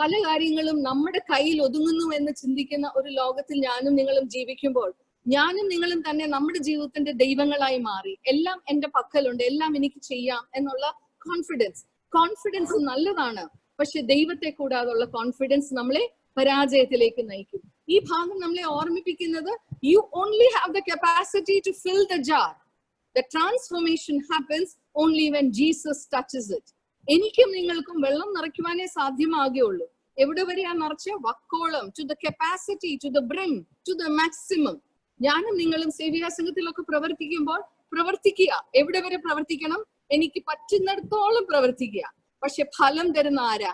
പല കാര്യങ്ങളും നമ്മുടെ കയ്യിൽ ഒതുങ്ങുന്നു എന്ന് ചിന്തിക്കുന്ന ഒരു ലോകത്തിൽ ഞാനും നിങ്ങളും ജീവിക്കുമ്പോൾ, ഞാനും നിങ്ങളും തന്നെ നമ്മുടെ ജീവിതത്തിന്റെ ദൈവങ്ങളായി മാറി. എല്ലാം എന്റെ പക്കലുണ്ട്, എല്ലാം എനിക്ക് ചെയ്യാം എന്നുള്ള കോൺഫിഡൻസ് നല്ലതാണ്. പക്ഷെ ദൈവത്തെ കൂടാതുള്ള കോൺഫിഡൻസ് നമ്മളെ പരാജയത്തിലേക്ക് നയിക്കും. ഈ ഭാഗം നമ്മളെ ഓർമ്മിപ്പിക്കുന്നത്, you only have the capacity to fill the jar. The transformation happens only when Jesus touches it. എനിക്കും നിങ്ങൾക്കും വെള്ളം നിറയ്ക്കുവാനേ സാധ്യമാകുകയുള്ളൂ. എവിടെ വരെയാ നിറച്ച? വക്കോളം, to the capacity, to the brim, to the maximum. ഞാനും നിങ്ങളും സേവികാ സംഘത്തിലൊക്കെ പ്രവർത്തിക്കുമ്പോൾ പ്രവർത്തിക്കുക. എവിടെ വരെ പ്രവർത്തിക്കണം? എനിക്ക് പറ്റുന്നിടത്തോളം പ്രവർത്തിക്കുക. പക്ഷെ ഫലം തരുന്ന ആരാ?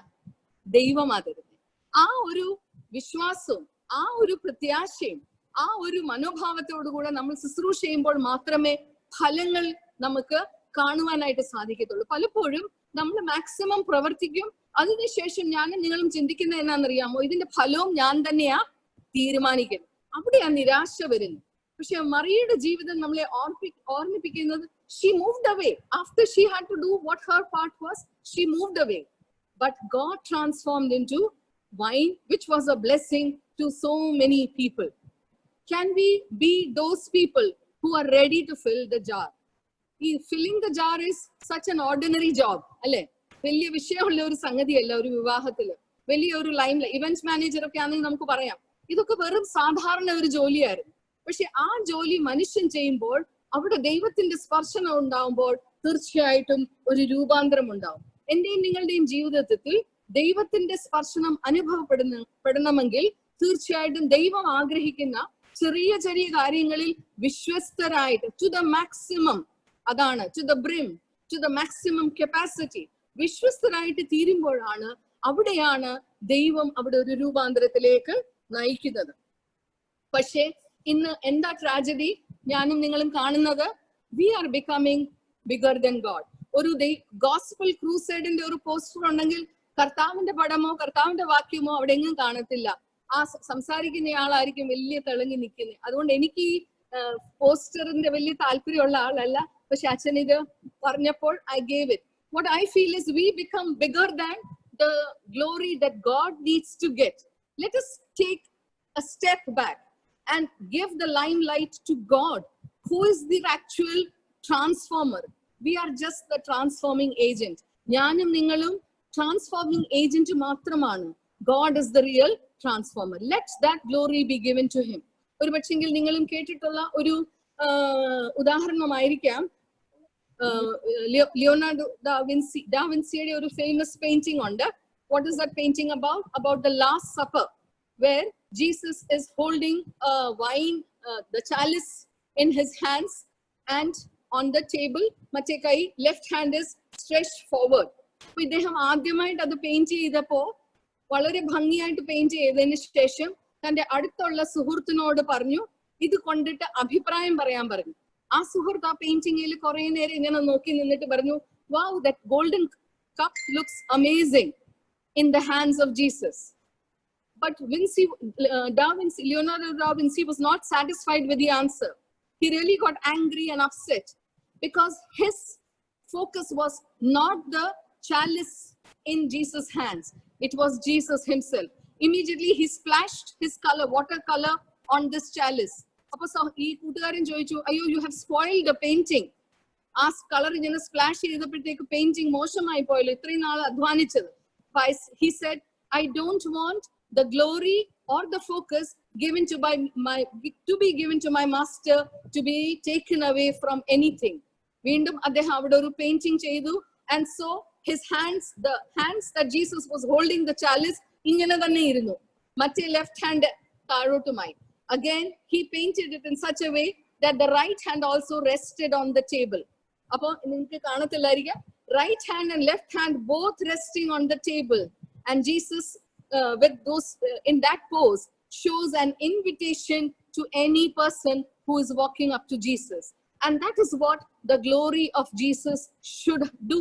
ദൈവമാ തരുന്നത്. ആ ഒരു വിശ്വാസവും ആ ഒരു പ്രത്യാശയും ആ ഒരു മനോഭാവത്തോടുകൂടെ നമ്മൾ ശുശ്രൂഷ ചെയ്യുമ്പോൾ മാത്രമേ ഫലങ്ങൾ നമുക്ക് കാണുവാനായിട്ട് സാധിക്കത്തുള്ളൂ. പലപ്പോഴും നമ്മൾ മാക്സിമം പ്രവർത്തിക്കും, അതിനുശേഷം ഞാനും നിങ്ങളും ചിന്തിക്കുന്നത് എന്നാണെന്നറിയാമോ? ഇതിന്റെ ഫലവും ഞാൻ തന്നെയാ തീരുമാനിക്കുന്നത്. അവിടെയാ നിരാശ വരുന്നത്. പക്ഷെ മറിയയുടെ ജീവിതം നമ്മളെ ഓർമ്മിപ്പിക്കുന്നത്, she moved away after she had to do what her part was. She moved away, but God transformed into wine, which was a blessing to so many people. Can we be those people who are ready to fill the jar? Filling the jar is such an ordinary job, അല്ലെ? വലിയ വിഷയമുള്ള ഒരു സംഗതിയല്ല. ഒരു വിവാഹത്തില് വലിയ ഒരു line events manager ഒക്കെ ആണെങ്കിൽ നമുക്ക് പറയാം, ഇതൊക്കെ വെറും സാധാരണ ഒരു ജോലിയായിരുന്നു. പക്ഷെ ആ ജോലി മനുഷ്യൻ ചെയ്യുമ്പോൾ, അവിടെ ദൈവത്തിന്റെ സ്പർശനം ഉണ്ടാവുമ്പോൾ തീർച്ചയായിട്ടും ഒരു രൂപാന്തരം ഉണ്ടാവും. എന്റെയും നിങ്ങളുടെയും ജീവിതത്തിൽ ദൈവത്തിന്റെ സ്പർശനം അനുഭവപ്പെടണമെങ്കിൽ തീർച്ചയായിട്ടും ദൈവം ആഗ്രഹിക്കുന്ന ചെറിയ ചെറിയ കാര്യങ്ങളിൽ വിശ്വസ്തരായിട്ട്, ടു ദ മാക്സിമം, അതാണ് to the brim, to the maximum capacity, വിശ്വസ്തരായിട്ട് തീരുമ്പോഴാണ്, അവിടെയാണ് ദൈവം അവിടെ ഒരു രൂപാന്തരത്തിലേക്ക് നയിക്കുന്നത്. പക്ഷേ ഇന്ന് എന്താ ട്രാജഡി? ഞാനും നിങ്ങളും കാണുന്നത്, we are becoming bigger than God. ഒരു ഗോസ്പൽ ക്രൂസൈഡിന്റെ ഒരു പോസ്റ്റർ ഉണ്ടെങ്കിൽ കർത്താവിന്റെ പടമോ കർത്താവിന്റെ വാക്യമോ അവിടെ എങ്ങും കാണത്തില്ല. ആ സംസാരിക്കുന്നയാളായിരിക്കും വലിയ തിളങ്ങി നിൽക്കുന്നത്. അതുകൊണ്ട് എനിക്ക് ഈ പോസ്റ്ററിന്റെ വലിയ താല്പര്യമുള്ള ആളല്ല. പക്ഷെ അച്ഛൻ ഇത് പറഞ്ഞപ്പോൾ I gave it. What I feel is we become bigger than the glory that God needs to get. Let us take a step back and give the limelight to God, who is the actual transformer. We are just the transforming agent. ഞാനും നിങ്ങളും transforming agent മാത്രമാണ്. God is the real transformer. Let that glory be given to him. ഒരു പക്ഷെങ്കിൽ നിങ്ങളും കേട്ടിട്ടുള്ള ഒരു ഉദാഹരണമായിരിക്കാം, Leonardo ഡാവിൻസിയുടെ ഒരു famous painting ഉണ്ട്. What is that painting about? About the Last Supper, where Jesus is holding a wine, the chalice in his hands, and on the table, മറ്റേ കൈ, left hand is stretched forward. അപ്പൊ ഇദ്ദേഹം ആദ്യമായിട്ട് അത് paint ചെയ്തപ്പോ വളരെ ഭംഗിയായിട്ട് പെയിന്റ് ചെയ്തതിന് ശേഷം തന്റെ അടുത്തുള്ള സുഹൃത്തിനോട് പറഞ്ഞു, ഇത് കൊണ്ടിട്ട് അഭിപ്രായം പറയാൻ പറഞ്ഞു. ആ സുഹൃത്ത് ആ പെയിന്റിങ്ങിൽ കുറെ നേരം ഇങ്ങനെ നോക്കി നിന്നിട്ട് പറഞ്ഞു, wow, that golden cup looks amazing in the hands of Jesus. But Leonardo da Vinci was not satisfied with the answer. He really got angry and upset because his focus was not the chalice in Jesus' hands. It was Jesus himself. Immediately he splashed his watercolor on this chalice. അപ്പൊ ഈ കൂട്ടുകാരൻ ചോദിച്ചു, അയ്യോ, you have spoiled the painting. ആ colour ഇങ്ങനെ splash ചെയ്തപ്പോഴത്തേക്ക് painting മോശമായി പോയല്ലോ, ഇത്രയും നാൾ അധ്വാനിച്ചത്. He said, I don't want the glory or the focus to be given to my master to be taken away from anything. വീണ്ടും അദ്ദേഹം അവിടെ ഒരു പെയിന്റിങ് ചെയ്തു. And so his hands, the hands that Jesus was holding the chalice, ഇങ്ങനെ തന്നെ ഇരുന്നു. മറ്റേ left hand താഴോട്ടുമായി. Again, he painted it in such a way that the right hand also rested on the table. അപ്പോൾ നിങ്ങൾക്ക് കാണത്തില്ലായിരിക്കാം, right hand and left hand both resting on the table. And Jesus with those in that pose shows an invitation to any person who is walking up to Jesus. And that is what the glory of Jesus should do.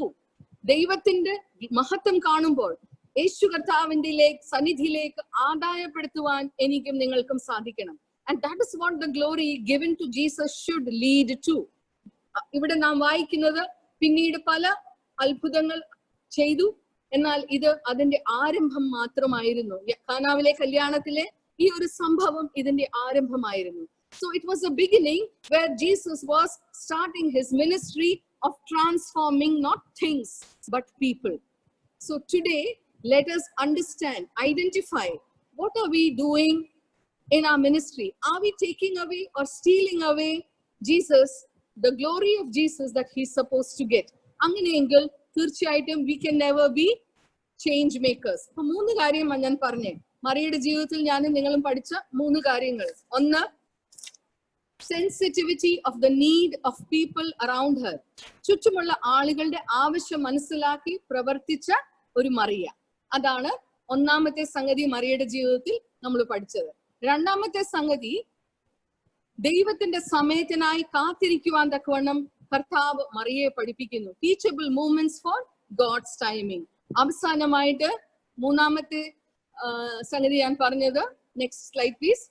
ദൈവത്തിന്റെ മഹത്വം കാണുമ്പോൾ യേശു കർത്താവിന്റെ സന്നിധിയിലേക്ക് ആദായപ്പെടുത്തുവാൻ എനിക്കും നിങ്ങൾക്കും സാധിക്കണം. And that is what the glory given to Jesus should lead to. ഇവിടെ നാം വായിക്കുന്നത് പിന്നീട് പല അത്ഭുതങ്ങൾ ചെയ്തു, എന്നാൽ ഇത് അതിന്റെ ആരംഭം മാത്രമായിരുന്നു. കാനാവിലെ കല്യാണത്തിലെ ഈ ഒരു സംഭവം ഇതിന്റെ ആരംഭമായിരുന്നു. So it was a beginning where Jesus was starting his ministry of transforming not things but people. So today let us understand, identify, what are we doing in our ministry? Are we taking away or stealing away Jesus, the glory of Jesus that he's supposed to get? അങ്ങനെയെങ്കിൽ തീർച്ചയായിട്ടും we can never be change makers. അപ്പൊ 3 കാര്യം ഞാൻ പറഞ്ഞേ. മറിയയുടെ ജീവിതത്തിൽ ഞാനും നിങ്ങളും പഠിച്ച 3 കാര്യങ്ങൾ. ഒന്ന്, sensitivity of the need of people around her. ചുറ്റുമുള്ള ആളുകളുടെ ആവശ്യം മനസ്സിലാക്കി പ്രവർത്തിച്ച ഒരു മറിയ. അതാണ് ഒന്നാമത്തെ സംഗതി മറിയയുടെ ജീവിതത്തിൽ നമ്മൾ പഠിച്ചത്. രണ്ടാമത്തെ സംഗതി, ദൈവത്തിന്റെ സമയത്തിനായി കാത്തിരിക്കുവാൻ തക്കവണ്ണം കർത്താവ് മറിയയെ പഠിപ്പിക്കുന്നു. Teachable movements for God's timing. അവസാനമായിട്ട് മൂന്നാമത്തെ സംഗതി ഞാൻ പറഞ്ഞത്, next slide please,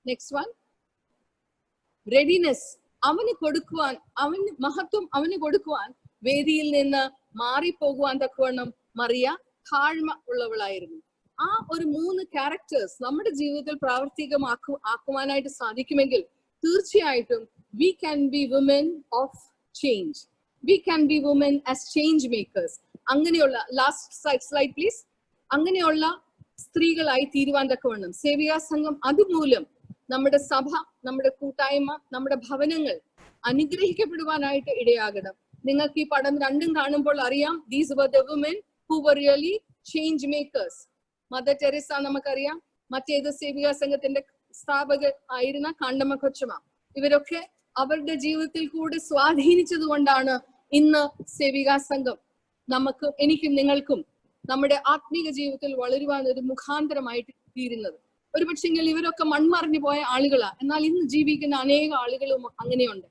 next one, readiness. അവന് കൊടുക്കുവാൻ, അവന് മഹത്വം അവന് കൊടുക്കുവാൻ വേദിയിൽ നിന്ന് മാറിപ്പോകുവാൻ തക്കവണ്ണം മറിയ താഴ്മ ഉള്ളവളായിരുന്നു. ആ ഒരു 3 ക്യാരക്ടേഴ്സ് നമ്മുടെ ജീവിതത്തിൽ പ്രാവർത്തികമാക്കുവാനായിട്ട് സാധിക്കുമെങ്കിൽ തീർച്ചയായിട്ടും we can be women of change. We can be women as change makers. അങ്ങനെയുള്ള, ലാസ്റ്റ് സ്ലൈഡ് പ്ലീസ്, അങ്ങനെയുള്ള സ്ത്രീകളായി തീരുവാൻ തക്കവണ്ണം സേവികാ സംഘം അതുമൂലം നമ്മുടെ സഭ, നമ്മുടെ കൂട്ടായ്മ, നമ്മുടെ ഭവനങ്ങൾ അനുഗ്രഹിക്കപ്പെടുവാനായിട്ട് ഇടയാകണം. നിങ്ങൾക്ക് ഈ പടം രണ്ടും കാണുമ്പോൾ അറിയാം, these were the women who were really change makers. Mother Teresa നമുക്കറിയാം, മറ്റേത് സേവികാ സംഘത്തിന്റെ സ്ഥാപകർ ആയിരുന്ന കാണ്ടമ്മ കൊച്ചമ്മ, ഇവരൊക്കെ അവരുടെ ജീവിതത്തിൽ കൂടെ സ്വാധീനിച്ചത് കൊണ്ടാണ് ഇന്ന് സേവികാ സംഘം നമുക്ക്, എനിക്കും നിങ്ങൾക്കും നമ്മുടെ ആത്മീക ജീവിതത്തിൽ വളരുവാൻ ഒരു മുഖാന്തരമായിട്ട് തീരുന്നത്. ഒരു പക്ഷെങ്കിൽ ഇവരൊക്കെ മൺമറിഞ്ഞു പോയ ആളുകളാ, എന്നാൽ ഇന്ന് ജീവിക്കുന്ന അനേക ആളുകളും അങ്ങനെയുണ്ട്.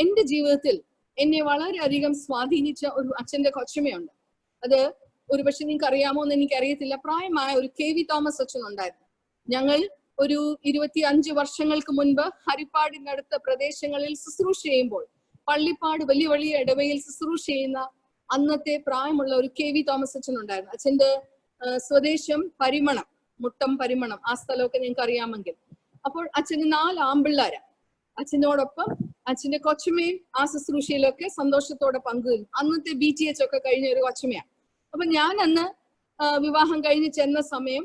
എന്റെ ജീവിതത്തിൽ എന്നെ വളരെയധികം സ്വാധീനിച്ച ഒരു അച്ഛന്റെ കൊച്ചമ്മയുണ്ട്. അത് ഒരു പക്ഷെ നിങ്ങൾക്ക് അറിയാമോ എന്ന് എനിക്കറിയത്തില്ല. പ്രായമായ ഒരു KV തോമസ് അച്ഛൻ ഉണ്ടായിരുന്നു. ഞങ്ങൾ ഒരു 25 വർഷങ്ങൾക്ക് മുൻപ് ഹരിപ്പാടിനടുത്ത പ്രദേശങ്ങളിൽ ശുശ്രൂഷ ചെയ്യുമ്പോൾ, പള്ളിപ്പാട് വലിയ വലിയ ഇടവയിൽ ശുശ്രൂഷ ചെയ്യുന്ന അന്നത്തെ പ്രായമുള്ള ഒരു KV തോമസ് അച്ഛൻ ഉണ്ടായിരുന്നു. അച്ഛന്റെ സ്വദേശം പരിമണം, മുട്ടം പരിമണം, ആ സ്ഥലമൊക്കെ നിങ്ങൾക്ക് അറിയാമെങ്കിൽ. അപ്പോൾ അച്ഛന് 4 ആമ്പിള്ളാരാ. അച്ഛനോടൊപ്പം അച്ഛന്റെ കൊച്ചമ്മയും ആ ശുശ്രൂഷയിലൊക്കെ സന്തോഷത്തോടെ പങ്കുവരും. അന്നത്തെ BTH ഒക്കെ കഴിഞ്ഞ ഒരു കൊച്ചമ്മയാണ്. അപ്പൊ ഞാൻ അന്ന് വിവാഹം കഴിഞ്ഞ് ചെന്ന സമയം,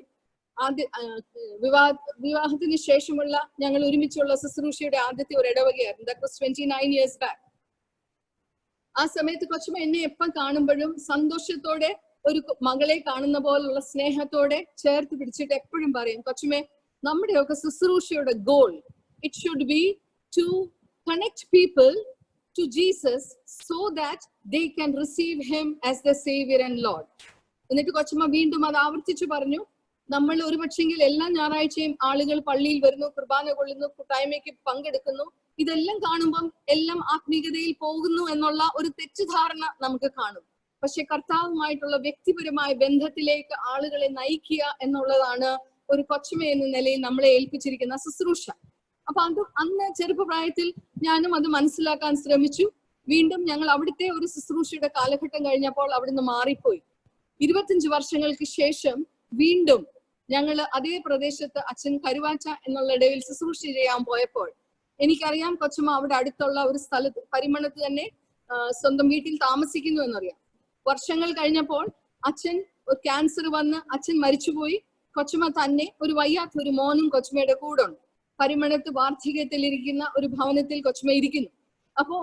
വിവാഹത്തിന് ശേഷമുള്ള ഞങ്ങൾ ഒരുമിച്ചുള്ള ശുശ്രൂഷയുടെ ആദ്യത്തെ ഒരു ഇടവകയായിരുന്നു. That was 29 years back. ആ സമയത്ത് കൊച്ചമ്മ എന്നെ എപ്പം കാണുമ്പോഴും സന്തോഷത്തോടെ, ഒരു മകളെ കാണുന്ന പോലുള്ള സ്നേഹത്തോടെ ചേർത്ത് പിടിച്ചിട്ട് എപ്പോഴും പറയും, കൊച്ചമ്മേ, നമ്മുടെയൊക്കെ ശുശ്രൂഷയുടെ goal, it should be to connect people to Jesus so that they can receive him as their savior and lord. എന്നിട്ട് കൊച്ചമ്മ വീണ്ടും അത് ആവർത്തിച്ചു പറഞ്ഞു, നമ്മൾ ഒരു പക്ഷെങ്കിൽ എല്ലാ ഞായറാഴ്ചയും ആളുകൾ പള്ളിയിൽ വരുന്നു, കുർബാന കൊള്ളുന്നു, കൂട്ടായ്മയ്ക്ക് പങ്കെടുക്കുന്നു, ഇതെല്ലാം കാണുമ്പം എല്ലാം ആത്മീയതയിൽ പോകുന്നു എന്നുള്ള ഒരു തെറ്റിദ്ധാരണ നമുക്ക് കാണും. പക്ഷെ കർത്താവുമായിട്ടുള്ള വ്യക്തിപരമായ ബന്ധത്തിലേക്ക് ആളുകളെ നയിക്കുക എന്നുള്ളതാണ് ഒരു കൊച്ചമ്മ എന്ന നിലയിൽ നമ്മളെ ഏൽപ്പിച്ചിരിക്കുന്ന ശുശ്രൂഷ. അപ്പൊ അത് അന്ന് ചെറുപ്പപ്രായത്തിൽ ഞാനും അത് മനസ്സിലാക്കാൻ ശ്രമിച്ചു. വീണ്ടും ഞങ്ങൾ അവിടുത്തെ ഒരു ശുശ്രൂഷയുടെ കാലഘട്ടം കഴിഞ്ഞപ്പോൾ അവിടുന്ന് മാറിപ്പോയി. 25 വർഷങ്ങൾക്ക് ശേഷം വീണ്ടും ഞങ്ങൾ അതേ പ്രദേശത്ത് അച്ഛൻ കരുവാച്ച എന്നുള്ള ഇടയിൽ ശുശ്രൂഷ ചെയ്യാൻ പോയപ്പോൾ എനിക്കറിയാം കൊച്ചമ്മ അവിടെ അടുത്തുള്ള ഒരു സ്ഥലത്ത്, പരിമണത്ത് തന്നെ സ്വന്തം വീട്ടിൽ താമസിക്കുന്നു എന്നറിയാം. വർഷങ്ങൾ കഴിഞ്ഞപ്പോൾ അച്ഛൻ ക്യാൻസർ വന്ന് അച്ഛൻ മരിച്ചുപോയി. കൊച്ചമ്മ തന്നെ ഒരു വയ്യാത്ത ഒരു മോനും കൊച്ചമ്മയുടെ കൂടെ ഉണ്ട്. പരിമണത്ത് വാർദ്ധക്യത്തിലിരിക്കുന്ന ഒരു ഭവനത്തിൽ കൊച്ചമ്മ ഇരിക്കുന്നു. അപ്പോ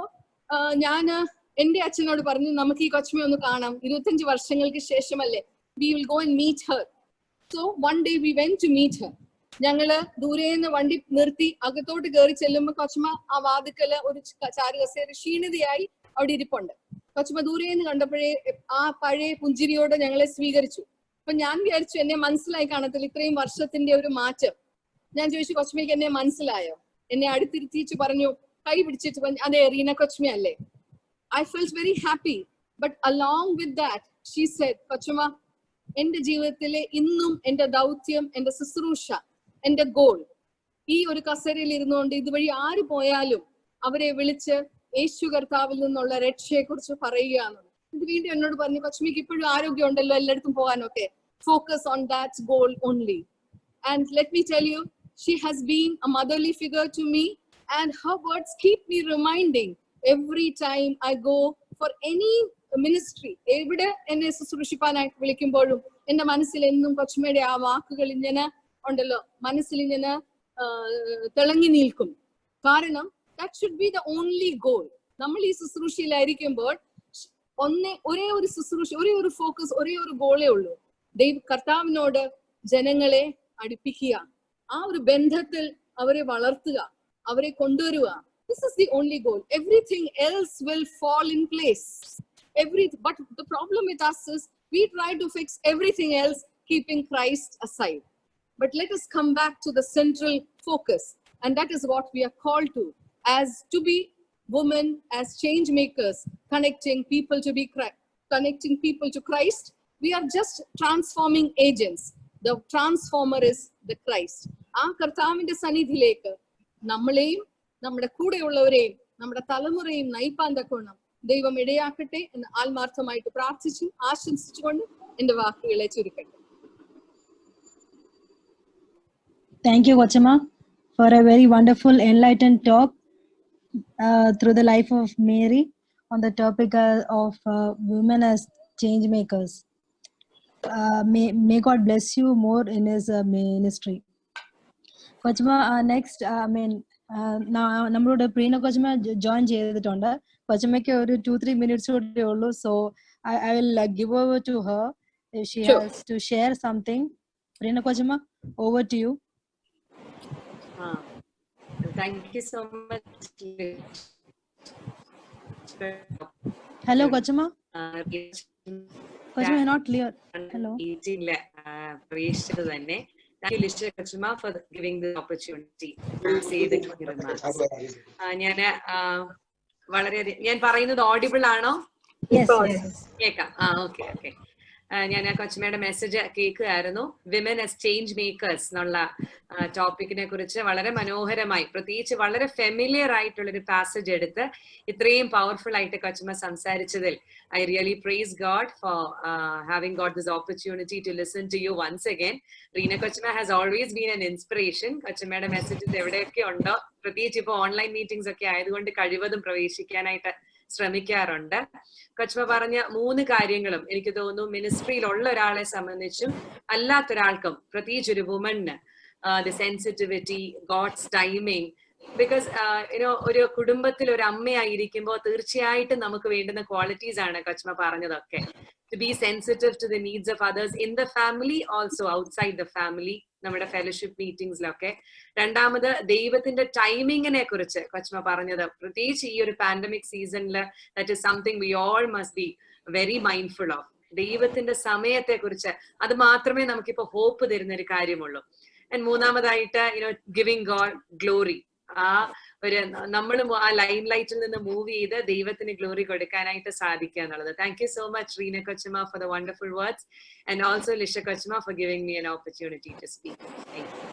ഞാന് എന്റെ അച്ഛനോട് പറഞ്ഞു, നമുക്ക് ഈ കൊച്ചമ്മ ഒന്ന് കാണാം, 25 വർഷങ്ങൾക്ക് ശേഷമല്ലേ, we will go and meet her. So one day we went to meet her. ഞങ്ങള് ദൂരേന്ന് വണ്ടി നിർത്തി അകത്തോട്ട് കയറി ചെല്ലുമ്പോ കൊച്ചമ്മ ആ വാതിക്കല് ഒരു ചാരുകസേര ക്ഷീണിതയായി അവിടെ ഇരിപ്പുണ്ട്. കൊച്ചമ്മ ദൂരേന്ന് കണ്ടപ്പോഴേ ആ പഴയ പുഞ്ചിരിയോടെ ഞങ്ങളെ സ്വീകരിച്ചു. അപ്പൊ ഞാൻ വിചാരിച്ചു എന്നെ മനസ്സിലായി കാണത്തില്ല, ഇത്രയും വർഷത്തിന്റെ ഒരു മാറ്റം. ഞാൻ ചോദിച്ചു, കൊച്ചമ്മയ്ക്ക് എന്നെ മനസ്സിലായോ? എന്നെ അടുത്തിരുത്തിച്ച് പറഞ്ഞു, കൈ പിടിച്ചിട്ട് പറഞ്ഞു, അതെ റീന കൊച്ചമ്മ അല്ലേ. I felt very happy. But along with that, she said, കൊച്ചമ്മ, എന്റെ ജീവിതത്തിലെ ഇന്നും എന്റെ ദൗത്യം, എന്റെ ശുശ്രൂഷ, എന്റെ ഗോൾ ഈ ഒരു കസേരയിൽ ഇരുന്നുകൊണ്ട് ഇതുവഴി ആര് പോയാലും അവരെ വിളിച്ച് യേശു കർത്താവിൽ നിന്നുള്ള രക്ഷയെ കുറിച്ച് പറയുകയാണ്. ഇത് വീണ്ടും എന്നോട് പറഞ്ഞു, കൊച്ചമ്മയ്ക്ക് ഇപ്പോഴും ആരോഗ്യം ഉണ്ടല്ലോ എല്ലായിടത്തും പോകാനൊക്കെ. Focus on that goal only. And let me tell you, she has been a motherly figure to me, and her words keep me reminding every time I go for any ministry. എവിടെ എന്നെ ശുശ്രൂഷിപ്പാനായിട്ട് വിളിക്കുമ്പോഴും എന്റെ മനസ്സിൽ എന്നും കൊച്ചമ്മയുടെ ആ വാക്കുകൾ ഇങ്ങനെ ഉണ്ടല്ലോ, മനസ്സിൽ ഇങ്ങനെ തിളങ്ങി നിൽക്കും. കാരണം that should be the only goal. നമ്മൾ ഈ ശുശ്രൂഷയിലായിരിക്കുമ്പോൾ ഒരേ ഒരു ശുശ്രൂഷ, ഒരേ ഒരു ഫോക്കസ്, ഒരേ ഒരു ഗോളേ ഉള്ളൂ. കർത്താവിനോട് ജനങ്ങളെ അടുപ്പിക്കുക, ആ ഒരു ബന്ധത്തിൽ അവരെ വളർത്തുക, അവരെ കൊണ്ടുവരിക. This is the only goal. Everything else will fall in place. But the problem with us is we try to fix everything else, keeping Christ aside. But let us come back to the central focus, and that is what we are called to, as to be women, as change makers, connecting people to Christ. We are just transforming agents. The transformer is the Christ. ആ കർത്താവിന്റെ സന്നിധിയിലേക്ക് നമ്മളെയും നമ്മുടെ കൂടെയുള്ളവരെയും നമ്മുടെ തലമുറയും നയിപ്പാൻ തക്കവണ്ണം ദൈവം ഇടയാക്കട്ടെ എന്ന് ആത്മാർത്ഥമായിട്ട് പ്രാർത്ഥിച്ചു ആശംസിച്ചുകൊണ്ട് എന്റെ വാക്കുകളെ ചുരുക്കട്ടെ. Thank you, Kochama, for a very wonderful, enlightened talk through the life of Mary on the topic of women as change makers. May God bless you more in His ministry. Kochama, next, നമ്മളോട് പ്രീന കൊച്ചമ്മ join ചെയ്തിട്ടുണ്ട്. കൊച്ചമ്മയ്ക്ക് ഒരു 2-3 minutes കൂടെ ഉള്ളൂ. So I will give over to her if she has to share something. Preena കൊച്ചമ്മ, over to you. Thank you so much. Hello, Kochama. Kochama, you're not clear. Hello. Thank you, Lisha Kochama, for giving the opportunity to say the remarks. ഞാൻ പറയുന്നത് audible ആണോ? കേൾക്കാം. Okay. ഞാൻ ആ കൊച്ചമ്മയുടെ message കേൾക്കുകയായിരുന്നു. Women as change makers എന്നുള്ള ടോപ്പിക്കിനെ കുറിച്ച് വളരെ മനോഹരമായി, പ്രത്യേകിച്ച് വളരെ ഫെമിലിയർ ആയിട്ടുള്ളൊരു പാസേജ് എടുത്ത് ഇത്രയും പവർഫുൾ ആയിട്ട് കൊച്ചമ്മ സംസാരിച്ചതിൽ I really praise God for having got this opportunity to listen to you once again. Reena Kochama has always been an inspiration. കൊച്ചമ്മയുടെ മെസ്സേജസ് എവിടെയൊക്കെ ഉണ്ടോ, പ്രത്യേകിച്ച് ഇപ്പോൾ ഓൺലൈൻ മീറ്റിംഗ്സ് ഒക്കെ ആയതുകൊണ്ട് കഴിവതും പ്രവേശിക്കാനായിട്ട് ശ്രമിക്കാറുണ്ട്. കൊച്ചമ്മ പറഞ്ഞ 3 കാര്യങ്ങളും എനിക്ക് തോന്നുന്നു മിനിസ്ട്രിയിലുള്ള ഒരാളെ സംബന്ധിച്ചും അല്ലാത്തൊരാൾക്കും, പ്രത്യേകിച്ച് ഒരു woman, the sensitivity, God's timing. Because ഒരു കുടുംബത്തിൽ ഒരു അമ്മയായിരിക്കുമ്പോൾ തീർച്ചയായിട്ടും നമുക്ക് വേണ്ടുന്ന ക്വാളിറ്റീസ് ആണ് കൊച്ചമ്മ പറഞ്ഞതൊക്കെ. To be sensitive to the needs of others in the family, also outside the family, നമ്മുടെ ഫെലോഷിപ്പ് മീറ്റിംഗ്സിലൊക്കെ. രണ്ടാമത് ദൈവത്തിന്റെ ടൈമിങ്ങിനെ കുറിച്ച് കൊച്ചമ്മ പറഞ്ഞത്, പ്രത്യേകിച്ച് ഈ ഒരു പാൻഡമിക് സീസണിൽ, that is something we all must be very mindful of. ദൈവത്തിന്റെ സമയത്തെ കുറിച്ച്, അത് മാത്രമേ നമുക്കിപ്പോ ഹോപ്പ് തരുന്ന ഒരു കാര്യമുള്ളൂ. ആൻഡ് മൂന്നാമതായിട്ട് ഗിവിംഗ് ഗോഡ് ഗ്ലോറി. ആ ഒരു നമ്മൾ ആ ലൈം ലൈറ്റിൽ നിന്ന് മൂവ് ചെയ്ത് ദൈവത്തിന് ഗ്ലോറി കൊടുക്കാനായിട്ട് സാധിക്കുക എന്നുള്ളത്. Thank you so much Reena Kochama for the wonderful words, and also Lisha Kochama for giving me an opportunity to speak. Thank you.